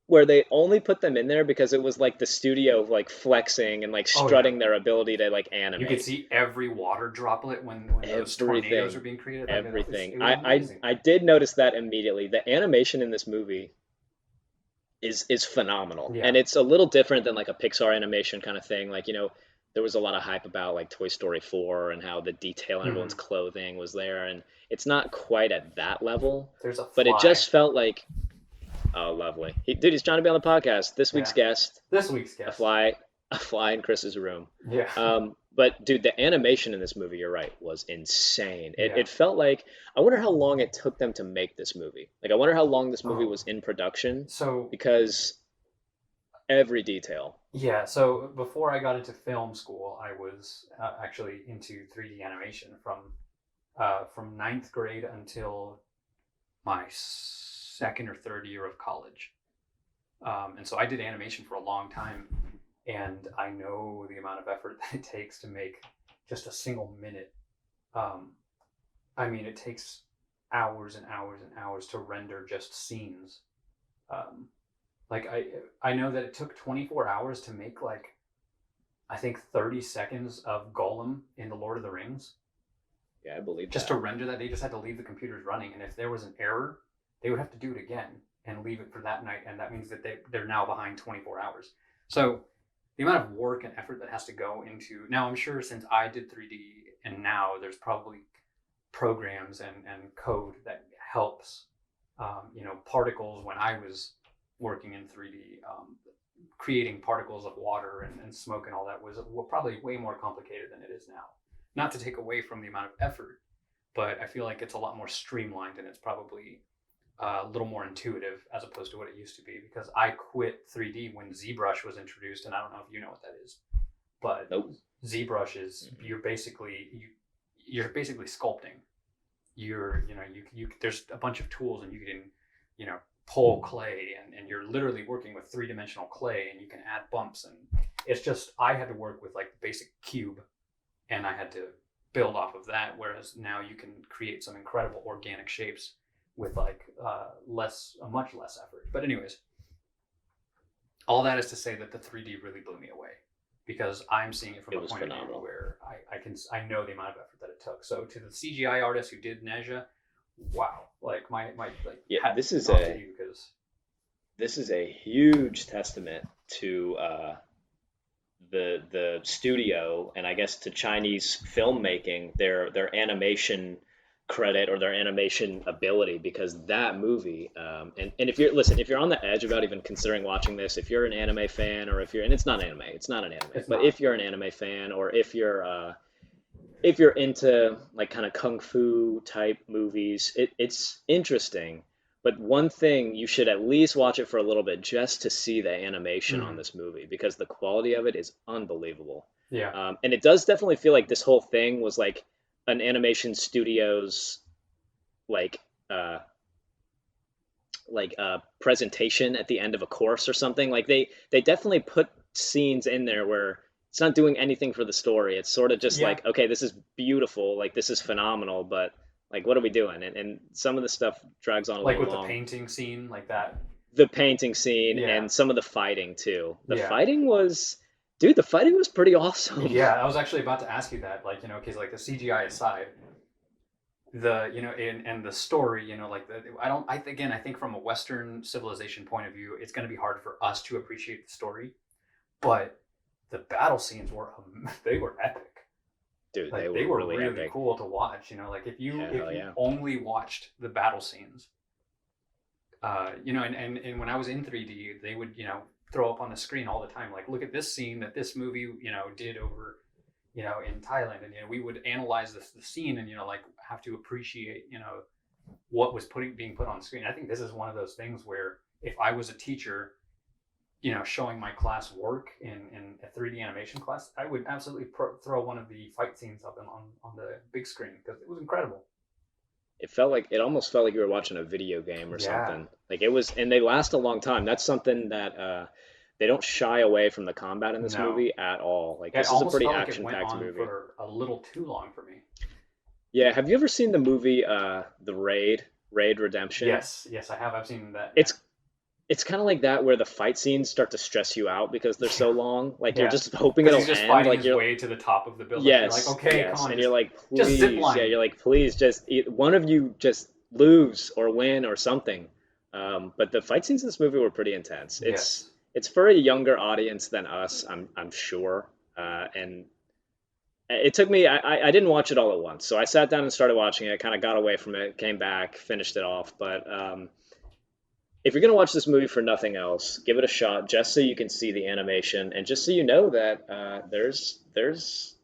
Speaker 1: where they only put them in there because it was like the studio like flexing and like
Speaker 2: Oh yeah.
Speaker 1: strutting their ability to like
Speaker 2: You could
Speaker 1: animate.
Speaker 2: see every water droplet when those tornadoes were
Speaker 1: Everything,
Speaker 2: being created. Like
Speaker 1: everything.
Speaker 2: it was amazing.
Speaker 1: I did notice that immediately. The animation in this movie is phenomenal,
Speaker 2: Yeah.
Speaker 1: and it's a little different than like a Pixar animation kind of thing. Like there was a lot of hype about like Toy Story 4 and how the detail in everyone's
Speaker 2: Hmm.
Speaker 1: clothing was there, and it's not quite at that level,
Speaker 2: There's a
Speaker 1: but it
Speaker 2: fly.
Speaker 1: just felt like oh, lovely. Dude, he's trying to be on the podcast. This week's
Speaker 2: Yeah.
Speaker 1: guest,
Speaker 2: This week's
Speaker 1: a
Speaker 2: guest.
Speaker 1: fly, a fly in Chris's room.
Speaker 2: Yeah.
Speaker 1: But dude, the animation in this movie, you're right, was insane.
Speaker 2: Yeah.
Speaker 1: It felt like I wonder how long it took them to make this movie. Like I wonder how long this movie
Speaker 2: Oh.
Speaker 1: was in production
Speaker 2: So
Speaker 1: because every detail.
Speaker 2: yeah. So before I got into film school, I was actually into 3D animation from ninth grade until my second or third year of college. And so I did animation for a long time, and I know the amount of effort that it takes to make just a single minute. Um, I mean, it takes hours and hours and hours to render just scenes. Um, like I know that it took 24 hours to make like I think 30 seconds of Golem in the Lord of the Rings.
Speaker 1: Yeah, I believe
Speaker 2: Just to
Speaker 1: that.
Speaker 2: render that, they just had to leave the computers running, and if there was an error, they would have to do it again and leave it for that night, and that means that they're now behind 24 hours. So the amount of work and effort that has to go into now, I'm sure since I did 3D and now there's probably programs and code that helps. Particles when I was working in 3D, creating particles of water and smoke and all that was probably way more complicated than it is now. Not to take away from the amount of effort, but I feel like it's a lot more streamlined and it's probably a little more intuitive as opposed to what it used to be. Because I quit 3D when ZBrush was introduced, and I don't know if you know what that is, but
Speaker 1: Nope.
Speaker 2: ZBrush is
Speaker 1: Mhm.
Speaker 2: you're basically sculpting. You there's a bunch of tools and you can pull clay, and you're literally working with three-dimensional clay, and you can add bumps, and it's just I had to work with like the basic cube, and I had to build off of that, whereas now you can create some incredible organic shapes with like much less effort. But anyways, all that is to say that the 3D really blew me away because I'm seeing it from
Speaker 1: It
Speaker 2: a
Speaker 1: was
Speaker 2: point of view
Speaker 1: phenomenal.
Speaker 2: where I know the amount of effort that it took. So to the CGI artist who did Nezha, wow, like my like
Speaker 1: Yeah,
Speaker 2: hats off to you because
Speaker 1: this is a huge testament to the studio and I guess to Chinese filmmaking their animation credit or their animation ability because that movie and if you're listen if you're on the edge about even considering watching this if you're an anime fan or if you're and it's not an anime
Speaker 2: It's
Speaker 1: but
Speaker 2: not.
Speaker 1: if you're an anime fan or if you're into like kind of kung fu type movies, it's interesting. But one thing you should at least watch it for a little bit just to see the animation on
Speaker 2: Hmm.
Speaker 1: this movie because the quality of it is unbelievable.
Speaker 2: Yeah.
Speaker 1: And it does definitely feel like this whole thing was like an animation studio's like uh presentation at the end of a course or something. Like they definitely put scenes in there where it's not doing anything for the story. It's sort of just
Speaker 2: Yeah.
Speaker 1: like, okay, this is beautiful, like this is phenomenal, but like what are we doing? And some of the stuff drags on a
Speaker 2: Like
Speaker 1: little
Speaker 2: with the
Speaker 1: long.
Speaker 2: painting scene, like that.
Speaker 1: The painting scene
Speaker 2: Yeah.
Speaker 1: and some of the fighting too. The
Speaker 2: Yeah.
Speaker 1: fighting was, dude, the fighting was pretty awesome.
Speaker 2: Yeah. I was actually about to ask you that, like, because like the CGI aside, the and the story, like again, I think from a Western civilization point of view, it's going to be hard for us to appreciate the story, but the battle scenes were they were epic.
Speaker 1: Dude, they
Speaker 2: Like they
Speaker 1: were
Speaker 2: were
Speaker 1: really
Speaker 2: really
Speaker 1: epic.
Speaker 2: cool to watch. Like if
Speaker 1: Hell
Speaker 2: you
Speaker 1: yeah.
Speaker 2: only watched the battle scenes, and when I was in 3D, they would throw up on the screen all the time. Like, look at this scene that this movie did over in Thailand, and we would analyze the scene and like have to appreciate what was being put on screen. I think this is one of those things where if I was a teacher, showing my class work in a 3D animation class, I would absolutely throw one of the fight scenes up on the big screen because it was incredible.
Speaker 1: It almost felt like you were watching a video game or
Speaker 2: Yeah,
Speaker 1: something. Like it was, and they last a long time. That's something that they don't shy away from the combat in this
Speaker 2: no,
Speaker 1: movie at all. Like
Speaker 2: it
Speaker 1: this is a
Speaker 2: almost
Speaker 1: pretty
Speaker 2: felt like it went
Speaker 1: action-packed
Speaker 2: on
Speaker 1: movie.
Speaker 2: for a little too long for me.
Speaker 1: Yeah, have you ever seen the movie The Raid, Raid Redemption?
Speaker 2: Yes, yes, I have. I've seen that. Yeah,
Speaker 1: It's it's kind of like that where the fight scenes start to stress you out because they're
Speaker 2: yeah,
Speaker 1: so long. Like you're
Speaker 2: yeah.
Speaker 1: just hoping
Speaker 2: Because he's
Speaker 1: it'll
Speaker 2: just
Speaker 1: end.
Speaker 2: fighting
Speaker 1: Like
Speaker 2: his
Speaker 1: you're
Speaker 2: way to the top of the building. You're like,
Speaker 1: yes,
Speaker 2: okay, come
Speaker 1: yes,
Speaker 2: on,
Speaker 1: and you're like,
Speaker 2: just zip
Speaker 1: please, yeah,
Speaker 2: line.
Speaker 1: you're like, please, just one of you just lose or win or something. But the fight scenes in this movie were pretty intense.
Speaker 2: Yes.
Speaker 1: It's for a younger audience than us, I'm sure. And it took me, I didn't watch it all at once, so I sat down and started watching it. Kind of got away from it, came back, finished it off. But if you're gonna watch this movie for nothing else, give it a shot just so you can see the animation and just so you know that there's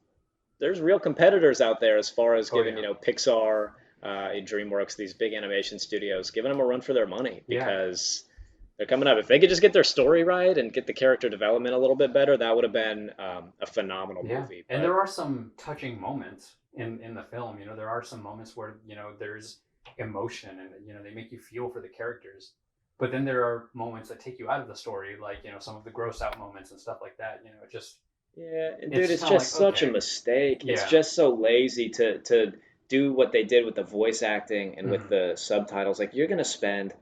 Speaker 1: real competitors out there as far as
Speaker 2: Oh
Speaker 1: giving
Speaker 2: yeah.
Speaker 1: Pixar, and DreamWorks, these big animation studios, giving them a run for their money
Speaker 2: Yeah.
Speaker 1: because they're coming up. If they could just get their story right and get the character development a little bit better, that would have been a phenomenal
Speaker 2: Yeah.
Speaker 1: movie.
Speaker 2: And
Speaker 1: But
Speaker 2: there are some touching moments in the film. There are some moments where there's emotion and they make you feel for the characters. But then there are moments that take you out of the story, like some of the gross out moments and stuff like that.
Speaker 1: yeah, and
Speaker 2: It's
Speaker 1: dude,
Speaker 2: just
Speaker 1: it's
Speaker 2: kind of
Speaker 1: just
Speaker 2: like,
Speaker 1: such a
Speaker 2: okay,
Speaker 1: mistake. It's
Speaker 2: yeah.
Speaker 1: just so lazy to do what they did with the voice acting and with
Speaker 2: Hmm.
Speaker 1: the subtitles. Like you're gonna spend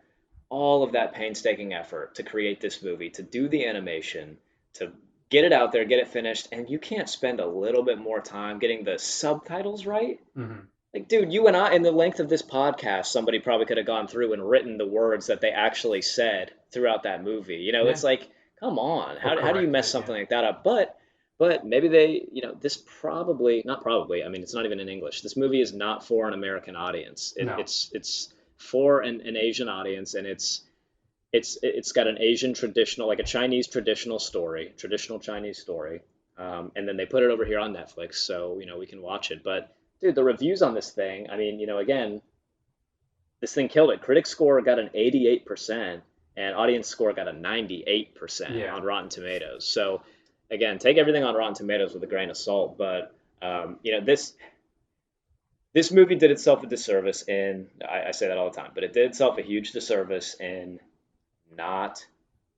Speaker 1: all of that painstaking effort to create this movie, to do the animation, to get it out there, get it finished, and you can't spend a little bit more time getting the subtitles right?
Speaker 2: Hmm.
Speaker 1: Like, dude, you and I, in the length of this podcast, somebody probably could have gone through and written the words that they actually said throughout that movie.
Speaker 2: Yeah.
Speaker 1: It's like, come on,
Speaker 2: Or
Speaker 1: how do you
Speaker 2: corrected
Speaker 1: mess
Speaker 2: it. Yeah.
Speaker 1: something like that up? But maybe they, this probably, not probably, I mean, it's not even in English. This movie is not for an American audience.
Speaker 2: No.
Speaker 1: It's for an Asian audience, and it's got an Asian traditional, like a Chinese traditional story, traditional Chinese story, and then they put it over here on Netflix, so we can watch it. But dude, the reviews on this thing, I mean, again, this thing killed it. Critic score got an 88%, and audience score got a 98%
Speaker 2: Yeah.
Speaker 1: on Rotten Tomatoes. So again, take everything on Rotten Tomatoes with a grain of salt, but this movie did itself a disservice in, I say that all the time, but it did itself a huge disservice in not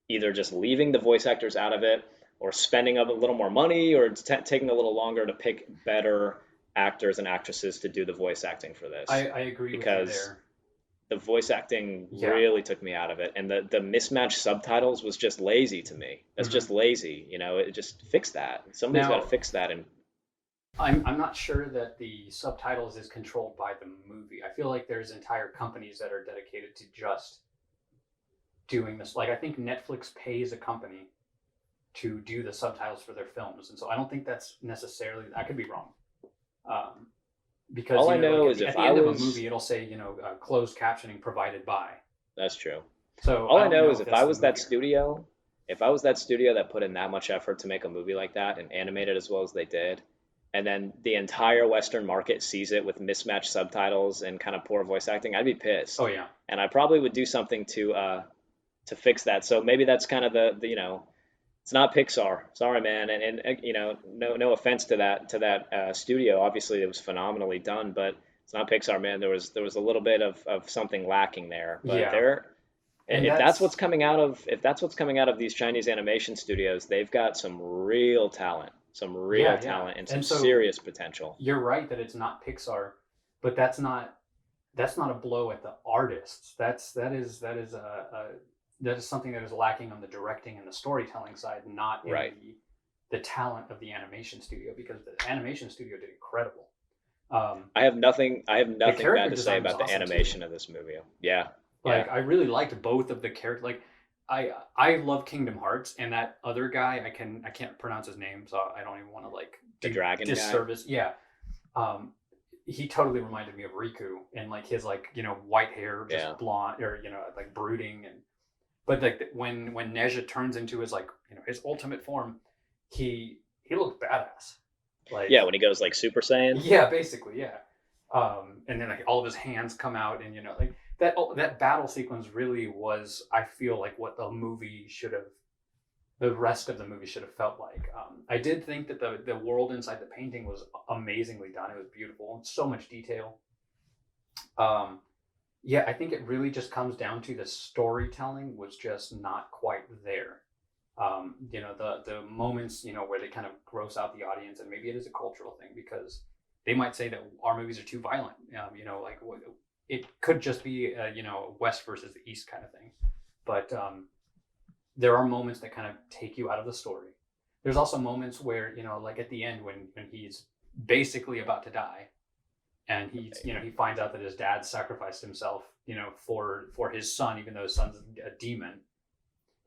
Speaker 1: either just leaving the voice actors out of it or spending a little more money or taking a little longer to pick better actors and actresses to do the voice acting for this
Speaker 2: I agree with you
Speaker 1: because
Speaker 2: there.
Speaker 1: the voice acting
Speaker 2: Yeah.
Speaker 1: really took me out of it and the mismatched subtitles was just lazy to me. That's
Speaker 2: Hmm.
Speaker 1: just lazy. It just fix that. Somebody's got to
Speaker 2: Now,
Speaker 1: fix that. And
Speaker 2: I'm not sure that the subtitles is controlled by the movie. I feel like there's entire companies that are dedicated to just doing this. Like I think Netflix pays a company to do the subtitles for their films, and so I don't think that's necessarily. I could be wrong, um, because
Speaker 1: All I
Speaker 2: like
Speaker 1: know is
Speaker 2: at
Speaker 1: if
Speaker 2: the
Speaker 1: I
Speaker 2: end of a
Speaker 1: was,
Speaker 2: movie, it'll say closed captioning provided by.
Speaker 1: that's true.
Speaker 2: So
Speaker 1: All
Speaker 2: I
Speaker 1: I
Speaker 2: don't
Speaker 1: know
Speaker 2: know
Speaker 1: is
Speaker 2: if that's the movie or not.
Speaker 1: if I was that studio that put in that much effort to make a movie like that and animate it as well as they did, and then the entire Western market sees it with mismatched subtitles and kind of poor voice acting, I'd be
Speaker 2: Oh
Speaker 1: pissed.
Speaker 2: yeah,
Speaker 1: And I probably would do something to fix that. So maybe that's kind of the it's not Pixar. Sorry, man. And no offense to that studio. Obviously, it was phenomenally done, but it's not Pixar, man. There was a little bit of something lacking there. But
Speaker 2: yeah, and
Speaker 1: if that's
Speaker 2: that's
Speaker 1: what's coming out of if that's what's coming out of these Chinese animation studios, they've got some real
Speaker 2: yeah.
Speaker 1: talent, and some
Speaker 2: And so
Speaker 1: serious potential.
Speaker 2: you're right that it's not Pixar, but that's not a blow at the artists. That is something that is lacking on the directing and the storytelling side, not in
Speaker 1: Right.
Speaker 2: the talent of the animation studio, because the animation studio did incredible. Um,
Speaker 1: I have
Speaker 2: the
Speaker 1: nothing
Speaker 2: character
Speaker 1: bad to say
Speaker 2: design was
Speaker 1: about the
Speaker 2: awesome too.
Speaker 1: animation of this movie. Yeah. Yeah.
Speaker 2: Like I really liked both of the characters. Like I love Kingdom Hearts, and that other guy I can't pronounce his name, so I don't even want to like
Speaker 1: The
Speaker 2: do
Speaker 1: dragon guy.
Speaker 2: disservice. Yeah, um, he totally reminded me of Riku, and like his like white hair,
Speaker 1: Yeah.
Speaker 2: just blonde, or like brooding. And but like when Nezha turns into his like his ultimate form, he looked badass.
Speaker 1: Yeah,
Speaker 2: Like
Speaker 1: when he goes like Super Saiyan.
Speaker 2: yeah, basically, yeah. And then like all of his hands come out, and like that battle sequence really was, I feel like, what the rest of the movie should have felt like. I did think that the world inside the painting was amazingly done. It was beautiful, so much detail. Um, yeah, I think it really just comes down to the storytelling was just not quite there. The moments where they kind of gross out the audience, and maybe it is a cultural thing because they might say that our movies are too violent. Like it could just be West versus the East kind of thing. But there are moments that kind of take you out of the story. There's also moments where like at the end when he's basically about to die, and he finds out that his dad sacrificed himself for his son, even though his son's a demon.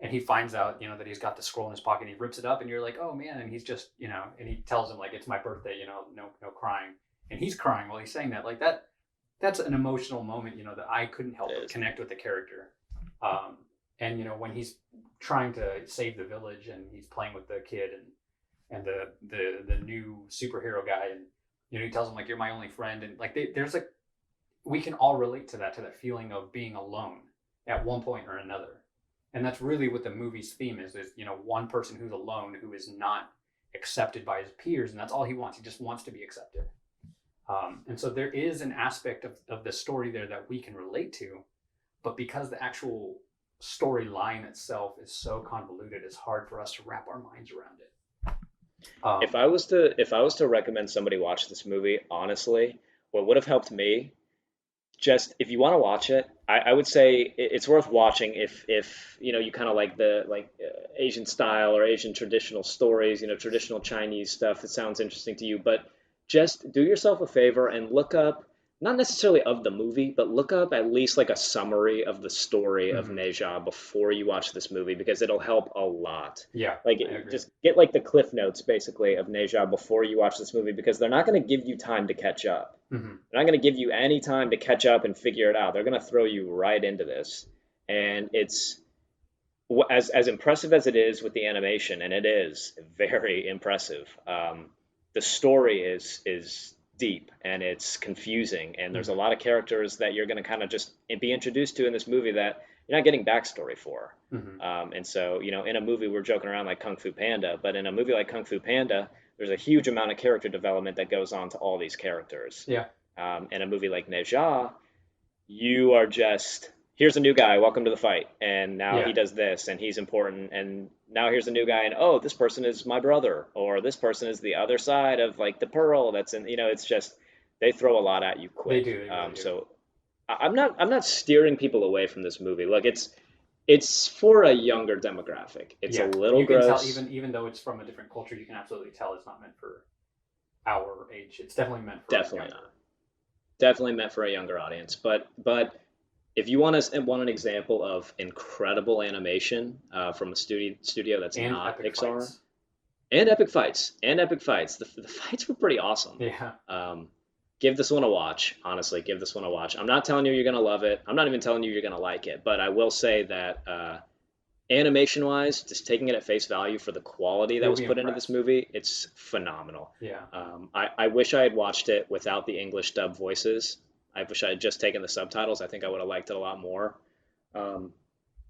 Speaker 2: And he finds out that he's got the scroll in his pocket, and he rips it up, and you're like, oh man. And he's just and he tells him like, it's my birthday, no crying. And he's crying while he's saying that. Like that's an emotional moment that I couldn't help
Speaker 1: It
Speaker 2: but
Speaker 1: is.
Speaker 2: connect with the character. And when he's trying to save the village, and he's playing with the kid and the new superhero guy, and he tells him like, you're my only friend. And like there's like, we can all relate to that feeling of being alone at one point or another. And that's really what the movie's theme is one person who's alone, who is not accepted by his peers, and that's all he wants. He just wants to be accepted. And so there is an aspect of the story there that we can relate to, but because the actual storyline itself is so convoluted, it's hard for us to wrap our minds around it. Um,
Speaker 1: If I was to recommend somebody watch this movie, honestly, what would have helped me, just if you want to watch it, I would say it's worth watching if you kind of like the Asian style or Asian traditional stories, traditional Chinese stuff that sounds interesting to you. But just do yourself a favor and look up, not necessarily of the movie, but look up at least like a summary of the story of
Speaker 2: mhm.
Speaker 1: Neja before you watch this movie, because it'll help a lot.
Speaker 2: Yeah,
Speaker 1: Like,
Speaker 2: I agree.
Speaker 1: just get like the cliff notes basically of Neja before you watch this movie, because they're not going to give you time to catch up.
Speaker 2: Hmm.
Speaker 1: They're not going to give you any time to catch up and figure it out. They're going to throw you right into this. And it's as impressive as it is with the animation, and it is very impressive. The story is deep and it's confusing, and there's a
Speaker 2: Hmm.
Speaker 1: lot of characters that you're going to kind of just be introduced to in this movie that you're not getting backstory for.
Speaker 2: Hmm.
Speaker 1: And so, in a movie we're joking around like Kung Fu Panda, but in a movie like Kung Fu Panda, there's a huge amount of character development that goes on to all these characters.
Speaker 2: Yeah,
Speaker 1: In a movie like Neja, you are just, here's a new guy, welcome to the fight, and now he
Speaker 2: yeah.
Speaker 1: does this, and he's important, and now here's a new guy, and oh, this person is my brother, or this person is the other side of like the pearl that's in, it's just they throw a lot at you
Speaker 2: They
Speaker 1: quick.
Speaker 2: do. They really do.
Speaker 1: So I'm not steering people away from this movie. Look, it's for a younger demographic. It's a
Speaker 2: Yeah,
Speaker 1: little
Speaker 2: you can tell,
Speaker 1: gross,
Speaker 2: even though it's from a different culture, you can absolutely tell it's not meant for our age. It's definitely meant for
Speaker 1: definitely not.
Speaker 2: younger.
Speaker 1: Definitely meant for a younger audience, but if you want an example of incredible animation from a studio that's
Speaker 2: And
Speaker 1: not
Speaker 2: epic
Speaker 1: Pixar,
Speaker 2: fights.
Speaker 1: and epic fights, the fights were pretty awesome.
Speaker 2: Yeah.
Speaker 1: Um, give this one a watch. Honestly, give this one a watch. I'm not telling you you're gonna love it. I'm not even telling you you're gonna like it, but I will say that animation wise, just taking it at face value for the quality that
Speaker 2: You'll
Speaker 1: was
Speaker 2: be
Speaker 1: put into this
Speaker 2: impressed.
Speaker 1: movie, it's phenomenal.
Speaker 2: Yeah.
Speaker 1: I wish I had watched it without the English dub voices. I wish I had just taken the subtitles. I think I would have liked it a lot more. Um,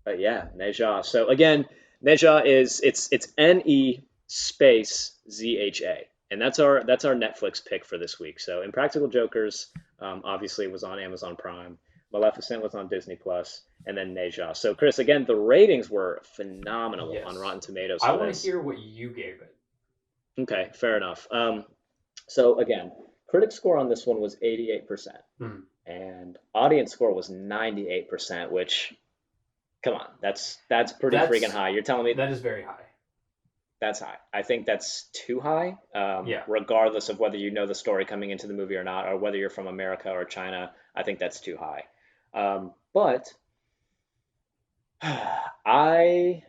Speaker 1: but yeah, Nezha. So again, Nezha is it's N-E space Z-H-A, and that's our Netflix pick for this week. So Impractical Jokers obviously was on Amazon Prime. Maleficent was on Disney Plus, and then Nezha. So Chris, again, the ratings were phenomenal on
Speaker 2: Yes.
Speaker 1: Rotten Tomatoes
Speaker 2: I
Speaker 1: for
Speaker 2: want to
Speaker 1: this.
Speaker 2: hear what you gave it.
Speaker 1: Okay, fair enough. So again, critic score on this one was 88%,
Speaker 2: Hmm.
Speaker 1: and audience score was 98%, which come on, that's pretty freaking
Speaker 2: That's
Speaker 1: high. You're telling me
Speaker 2: that is very high.
Speaker 1: that's high. I think that's too high,
Speaker 2: Yeah.
Speaker 1: regardless of whether you know the story coming into the movie or not, or whether you're from America or China. I think that's too high. But I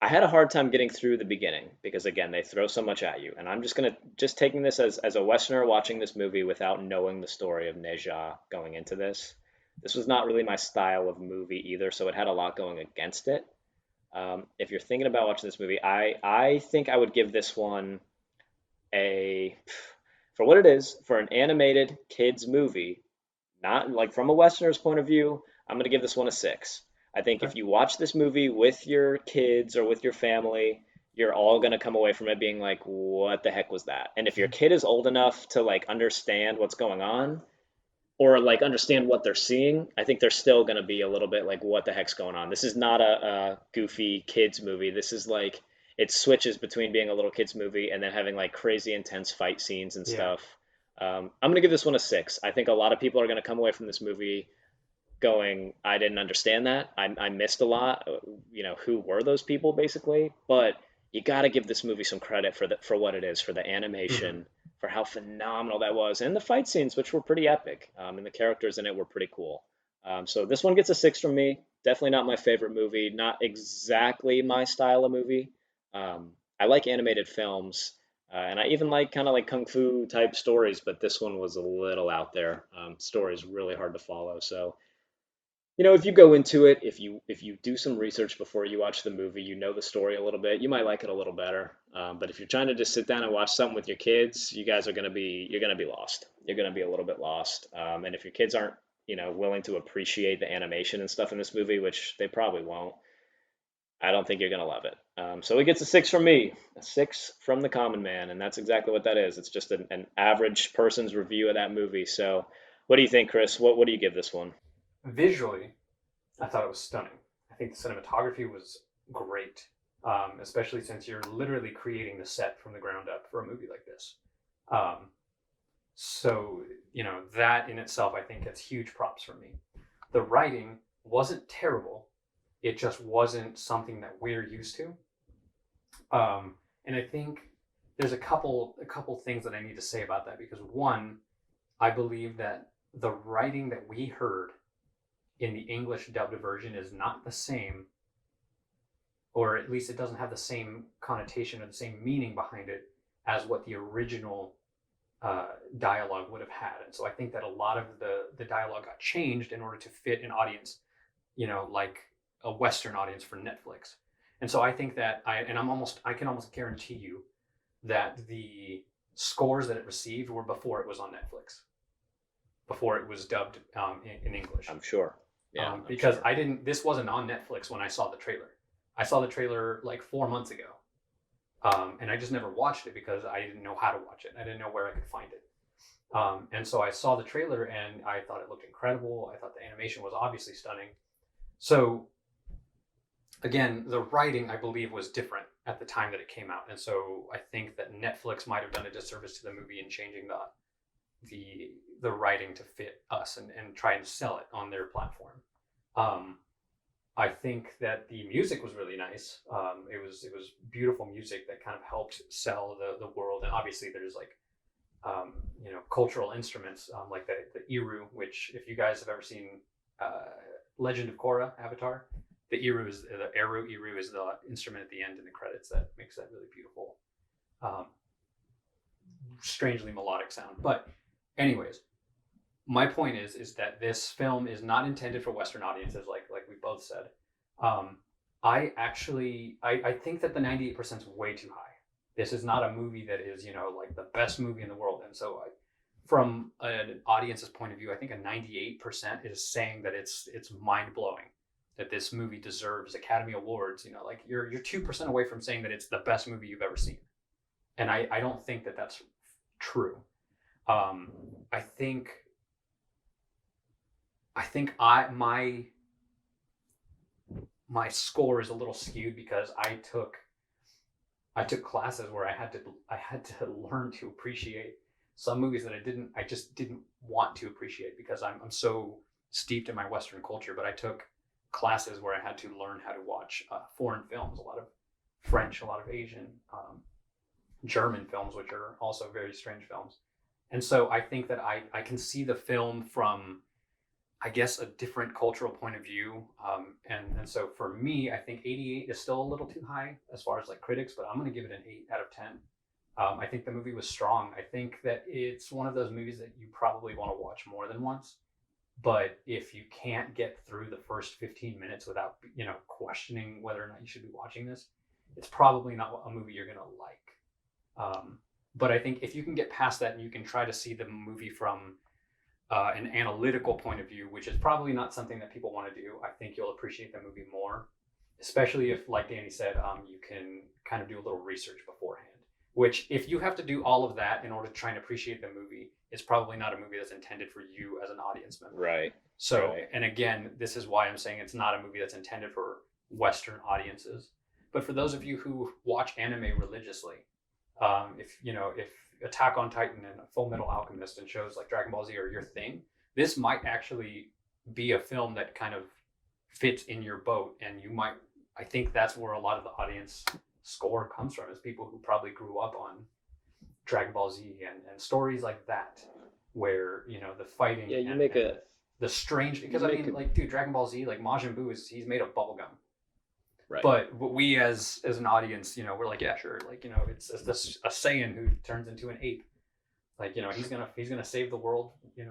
Speaker 1: I had a hard time getting through the beginning because again, they throw so much at you. And I'm just taking this as a Westerner watching this movie without knowing the story of Neja going into this. This was not really my style of movie either, so it had a lot going against it. If you're thinking about watching this movie, I think I would give this one a for what it is, for an animated kids movie, not like from a Westerner's point of view, I'm going to give this one a 6. I think
Speaker 2: Okay.
Speaker 1: if you watch this movie with your kids or with your family, you're all going to come away from it being like, what the heck was that? And if your kid is old enough to like understand what's going on or like understand what they're seeing, I think they're still going to be a little bit like, what the heck's going on? This is not a goofy kids movie. This is like, it switches between being a little kids movie and then having like crazy intense fight scenes and
Speaker 2: Yeah.
Speaker 1: stuff. I'm going to give this one a 6. I think a lot of people are going to come away from this movie going, I didn't understand that. I missed a lot. Who were those people basically? But you got to give this movie some credit for what it is, for the
Speaker 2: Hmm.
Speaker 1: animation, for how phenomenal that was, and the fight scenes, which were pretty epic, and the characters in it were pretty cool. So this one gets a 6 from me. Definitely not my favorite movie. Not exactly my style of movie. I like animated films. And I even like kind of like kung fu type stories, but this one was a little out there. Story is really hard to follow. So if you go into it, if you do some research before you watch the movie, you know the story a little bit, you might like it a little better. But if you're trying to just sit down and watch something with your kids, you guys are you're gonna be lost. You're gonna be a little bit lost. And if your kids aren't, willing to appreciate the animation and stuff in this movie, which they probably won't, I don't think you're gonna love it. So it gets a 6 from me, a 6 from the common man, and that's exactly what that is. It's just an average person's review of that movie. So, what do you think, Chris? What do you give this one?
Speaker 2: Visually, I thought it was stunning. I think the cinematography was great, especially since you're literally creating the set from the ground up for a movie like this. Um, so, that in itself, I think gets huge props from me. The writing wasn't terrible, it just wasn't something that we're used to. And I think there's a couple things that I need to say about that because one, I believe that the writing that we heard in the English dubbed version is not the same, or at least it doesn't have the same connotation or the same meaning behind it as what the original dialogue would have had. And so I think that a lot of the dialogue got changed in order to fit an audience, like a Western audience for Netflix. And so I think that I can almost guarantee you that the scores that it received were before it was on Netflix, before it was dubbed in English.
Speaker 1: I'm sure. Yeah, I'm
Speaker 2: Because
Speaker 1: sure.
Speaker 2: I didn't. This wasn't on Netflix when I saw the trailer. I saw the trailer like 4 months ago, and I just never watched it because I didn't know how to watch it. I didn't know where I could find it. And so I saw the trailer and I thought it looked incredible. I thought the animation was obviously stunning. So again, the writing I believe was different at the time that it came out, and so I think that Netflix might have done a disservice to the movie in changing the writing to fit us and try and sell it on their platform. Um, I think that the music was really nice. It was beautiful music that kind of helped sell the world. And obviously, there's like cultural instruments like the iru, which if you guys have ever seen uh, Legend of Korra Avatar. The Eru is the instrument at the end in the credits that makes that really beautiful, um, strangely melodic sound. But anyways, my point is that this film is not intended for Western audiences, like we both said. Um, I think that the 98% is way too high. This is not a movie that is like the best movie in the world, and so from an audience's point of view, I think a 98% is saying that it's mind blowing, that this movie deserves Academy Awards. Like you're 2% away from saying that it's the best movie you've ever seen, and I don't think that that's true. Um, I think I think my score is a little skewed because I took classes where I had to learn to appreciate some movies that I just didn't want to appreciate because I'm so steeped in my Western culture. But I took classes where I had to learn how to watch foreign films, a lot of French, a lot of Asian, German films, which are also very strange films. And so I think that I can see the film from, I guess, a different cultural point of view. And so for me, I think 88 is still a little too high as far as like critics, but I'm going to give it an 8 out of 10. I think the movie was strong. I think that it's one of those movies that you probably want to watch more than once. But if you can't get through the first 15 minutes without, questioning whether or not you should be watching this, it's probably not a movie you're going to like. But I think if you can get past that and you can try to see the movie from an analytical point of view, which is probably not something that people want to do, I think you'll appreciate the movie more, especially if, like Danny said, you can kind of do a little research beforehand. Which, if you have to do all of that in order to try and appreciate the movie, it's probably not a movie that's intended for you as an audience member.
Speaker 1: Right.
Speaker 2: So,
Speaker 1: Right.
Speaker 2: and again, this is why I'm saying it's not a movie that's intended for Western audiences. But for those of you who watch anime religiously, if Attack on Titan and Full Metal Alchemist and shows like Dragon Ball Z are your thing, this might actually be a film that kind of fits in your boat, and I think that's where a lot of the audience score comes from, is people who probably grew up on Dragon Ball Z and stories like that, where the fighting,
Speaker 1: Yeah, you
Speaker 2: and,
Speaker 1: make
Speaker 2: and
Speaker 1: a
Speaker 2: the strange, because
Speaker 1: you
Speaker 2: I
Speaker 1: make
Speaker 2: mean,
Speaker 1: a
Speaker 2: like, dude, Dragon Ball Z, like Majin Buu he's made of bubblegum.
Speaker 1: right.
Speaker 2: But we as an audience, we're like, yeah, sure, like, it's this a Saiyan who turns into an ape, like, he's gonna save the world, and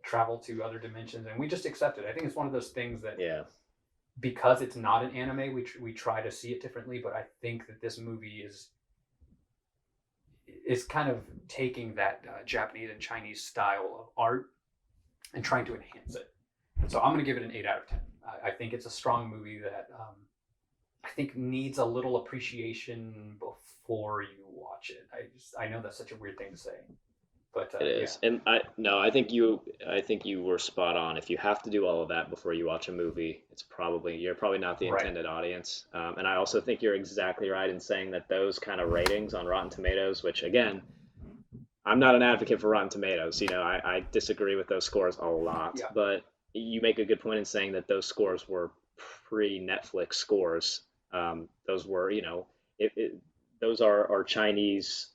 Speaker 2: travel to other dimensions, and we just accept it. I think it's one of those things that,
Speaker 1: Yeah.
Speaker 2: because it's not an anime, we try to see it differently. But I think that this movie is kind of taking that Japanese and Chinese style of art and trying to enhance it. So I'm going to give it an 8 out of 10. I think it's a strong movie that I think needs a little appreciation before you watch it. I know that's such a weird thing to say, but
Speaker 1: It
Speaker 2: yeah,
Speaker 1: is. And I think you were spot on. If you have to do all of that before you watch a movie, you're probably not the
Speaker 2: right,
Speaker 1: intended audience. And I also think you're exactly right in saying that those kind of ratings on Rotten Tomatoes, which again, I'm not an advocate for Rotten Tomatoes. I disagree with those scores a lot,
Speaker 2: yeah,
Speaker 1: but you make a good point in saying that those scores were pre-Netflix scores. Those were, those are Chinese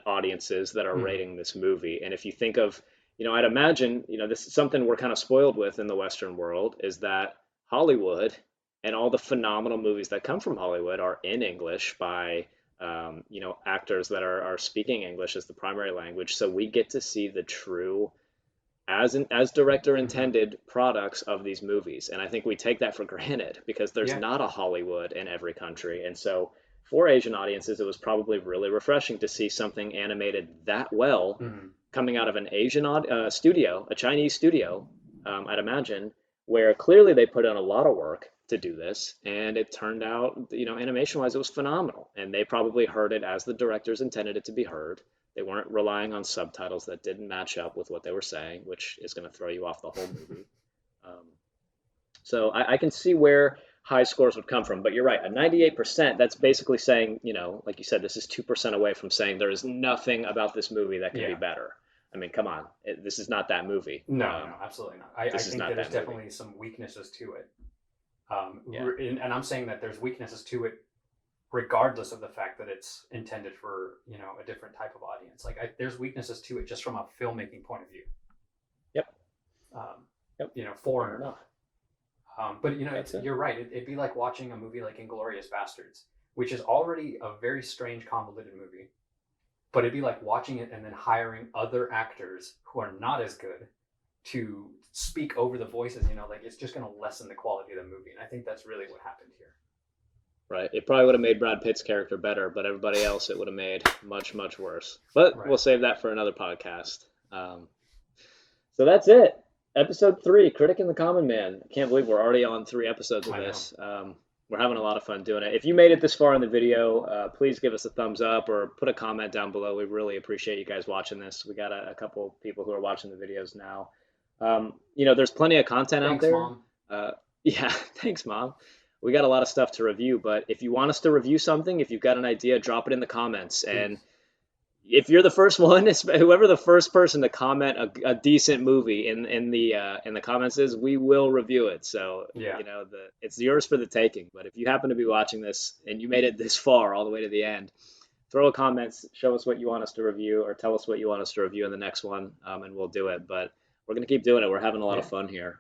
Speaker 1: audiences that are
Speaker 2: mm-hmm.
Speaker 1: rating this movie. And if you think of, I'd imagine, this is something we're kind of spoiled with in the Western world, is that Hollywood and all the phenomenal movies that come from Hollywood are in English by actors that are speaking English as the primary language. So we get to see the true, as director
Speaker 2: Mm-hmm.
Speaker 1: intended products of these movies. And I think we take that for granted because there's
Speaker 2: Yeah,
Speaker 1: not a Hollywood in every country. And so for Asian audiences, it was probably really refreshing to see something animated that well
Speaker 2: mm-hmm.
Speaker 1: coming out of an Asian studio, a Chinese studio, I'd imagine, where clearly they put in a lot of work to do this, and it turned out, animation-wise, it was phenomenal. And they probably heard it as the directors intended it to be heard. They weren't relying on subtitles that didn't match up with what they were saying, which is going to throw you off the whole movie. Um, so I can see where high scores would come from, but you're right. A 98%, that's basically saying, like you said, this is 2% away from saying there is nothing about this movie that could be
Speaker 2: Yeah.
Speaker 1: better. I mean, come on, this is not that movie.
Speaker 2: No, absolutely not. I
Speaker 1: This is
Speaker 2: think
Speaker 1: not
Speaker 2: that there's
Speaker 1: that movie.
Speaker 2: definitely some weaknesses to it.
Speaker 1: Yeah,
Speaker 2: And I'm saying that there's weaknesses to it regardless of the fact that it's intended for a different type of audience. Like there's weaknesses to it just from a filmmaking point of view.
Speaker 1: yep,
Speaker 2: Um,
Speaker 1: Yep. Fair
Speaker 2: foreigner.
Speaker 1: enough.
Speaker 2: But
Speaker 1: That's it.
Speaker 2: you're right. It'd be like watching a movie like Inglorious Bastards, which is already a very strange, convoluted movie. But it'd be like watching it and then hiring other actors who are not as good to speak over the voices. Like it's just going to lessen the quality of the movie. And I think that's really what happened here.
Speaker 1: Right. It probably would have made Brad Pitt's character better, but everybody else it would have made much, much worse. But we'll
Speaker 2: Right.
Speaker 1: save that for another podcast. So that's it. Episode 3, Critic and the Common Man. I can't believe we're already on 3 episodes of
Speaker 2: I know.
Speaker 1: this. We're having a lot of fun doing it. If you made it this far in the video, please give us a thumbs up or put a comment down below. We really appreciate you guys watching this. We got a couple people who are watching the videos now. There's plenty of content out
Speaker 2: Thanks,
Speaker 1: there.
Speaker 2: Mom.
Speaker 1: Yeah, thanks, Mom. We got a lot of stuff to review, but if you want us to review something, if you've got an idea, drop it in the comments. And
Speaker 2: Please.
Speaker 1: if you're the first one, whoever the first person to comment a decent movie in the comments is, we will review it. So
Speaker 2: Yeah.
Speaker 1: it's yours for the taking. But if you happen to be watching this and you made it this far, all the way to the end, throw a comment, show us what you want us to review, or tell us what you want us to review in the next one, and we'll do it. But we're gonna keep doing it. We're having a lot of
Speaker 2: Yeah.
Speaker 1: fun here.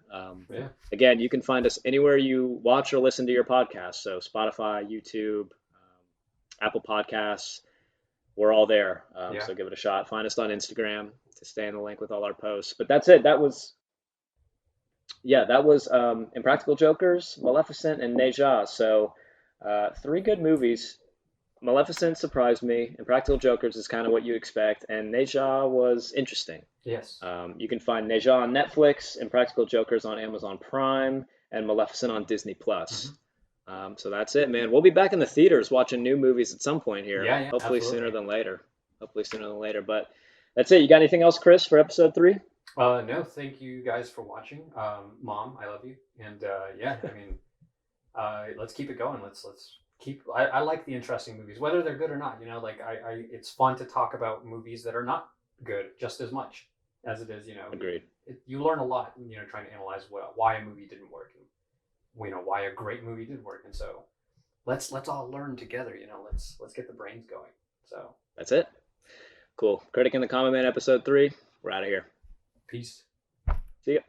Speaker 2: Yeah.
Speaker 1: Again, you can find us anywhere you watch or listen to your podcast. So Spotify, YouTube, Apple Podcasts, we're all there.
Speaker 2: Yeah.
Speaker 1: So give it a shot. Find us on Instagram to stay in the link with all our posts. But that's it. That was Impractical Jokers, Maleficent, and Nezha. So 3 good movies. Maleficent surprised me. Impractical Jokers is kind of what you expect, and Nezha was interesting.
Speaker 2: Yes.
Speaker 1: You can find Nezha on Netflix, Impractical Jokers on Amazon Prime, and Maleficent on Disney Plus.
Speaker 2: Hmm.
Speaker 1: So that's it, man. We'll be back in the theaters watching new movies at some point here.
Speaker 2: Yeah. Yeah.
Speaker 1: Hopefully sooner
Speaker 2: Absolutely.
Speaker 1: than later. Hopefully sooner than later. But that's it. You got anything else, Chris, for episode 3?
Speaker 2: No, thank you guys for watching. Mom, I love you. And yeah, I mean, let's keep it going. Let's keep. I like the interesting movies, whether they're good or not. Like it's fun to talk about movies that are not good just as much as it is.
Speaker 1: Agreed.
Speaker 2: You learn a lot. Trying to analyze why a movie didn't work, and why a great movie did work. And so let's all learn together. Let's get the brains going. So
Speaker 1: That's it. Cool. Critic in the Common Man, episode 3. We're out of here.
Speaker 2: peace.
Speaker 1: See ya.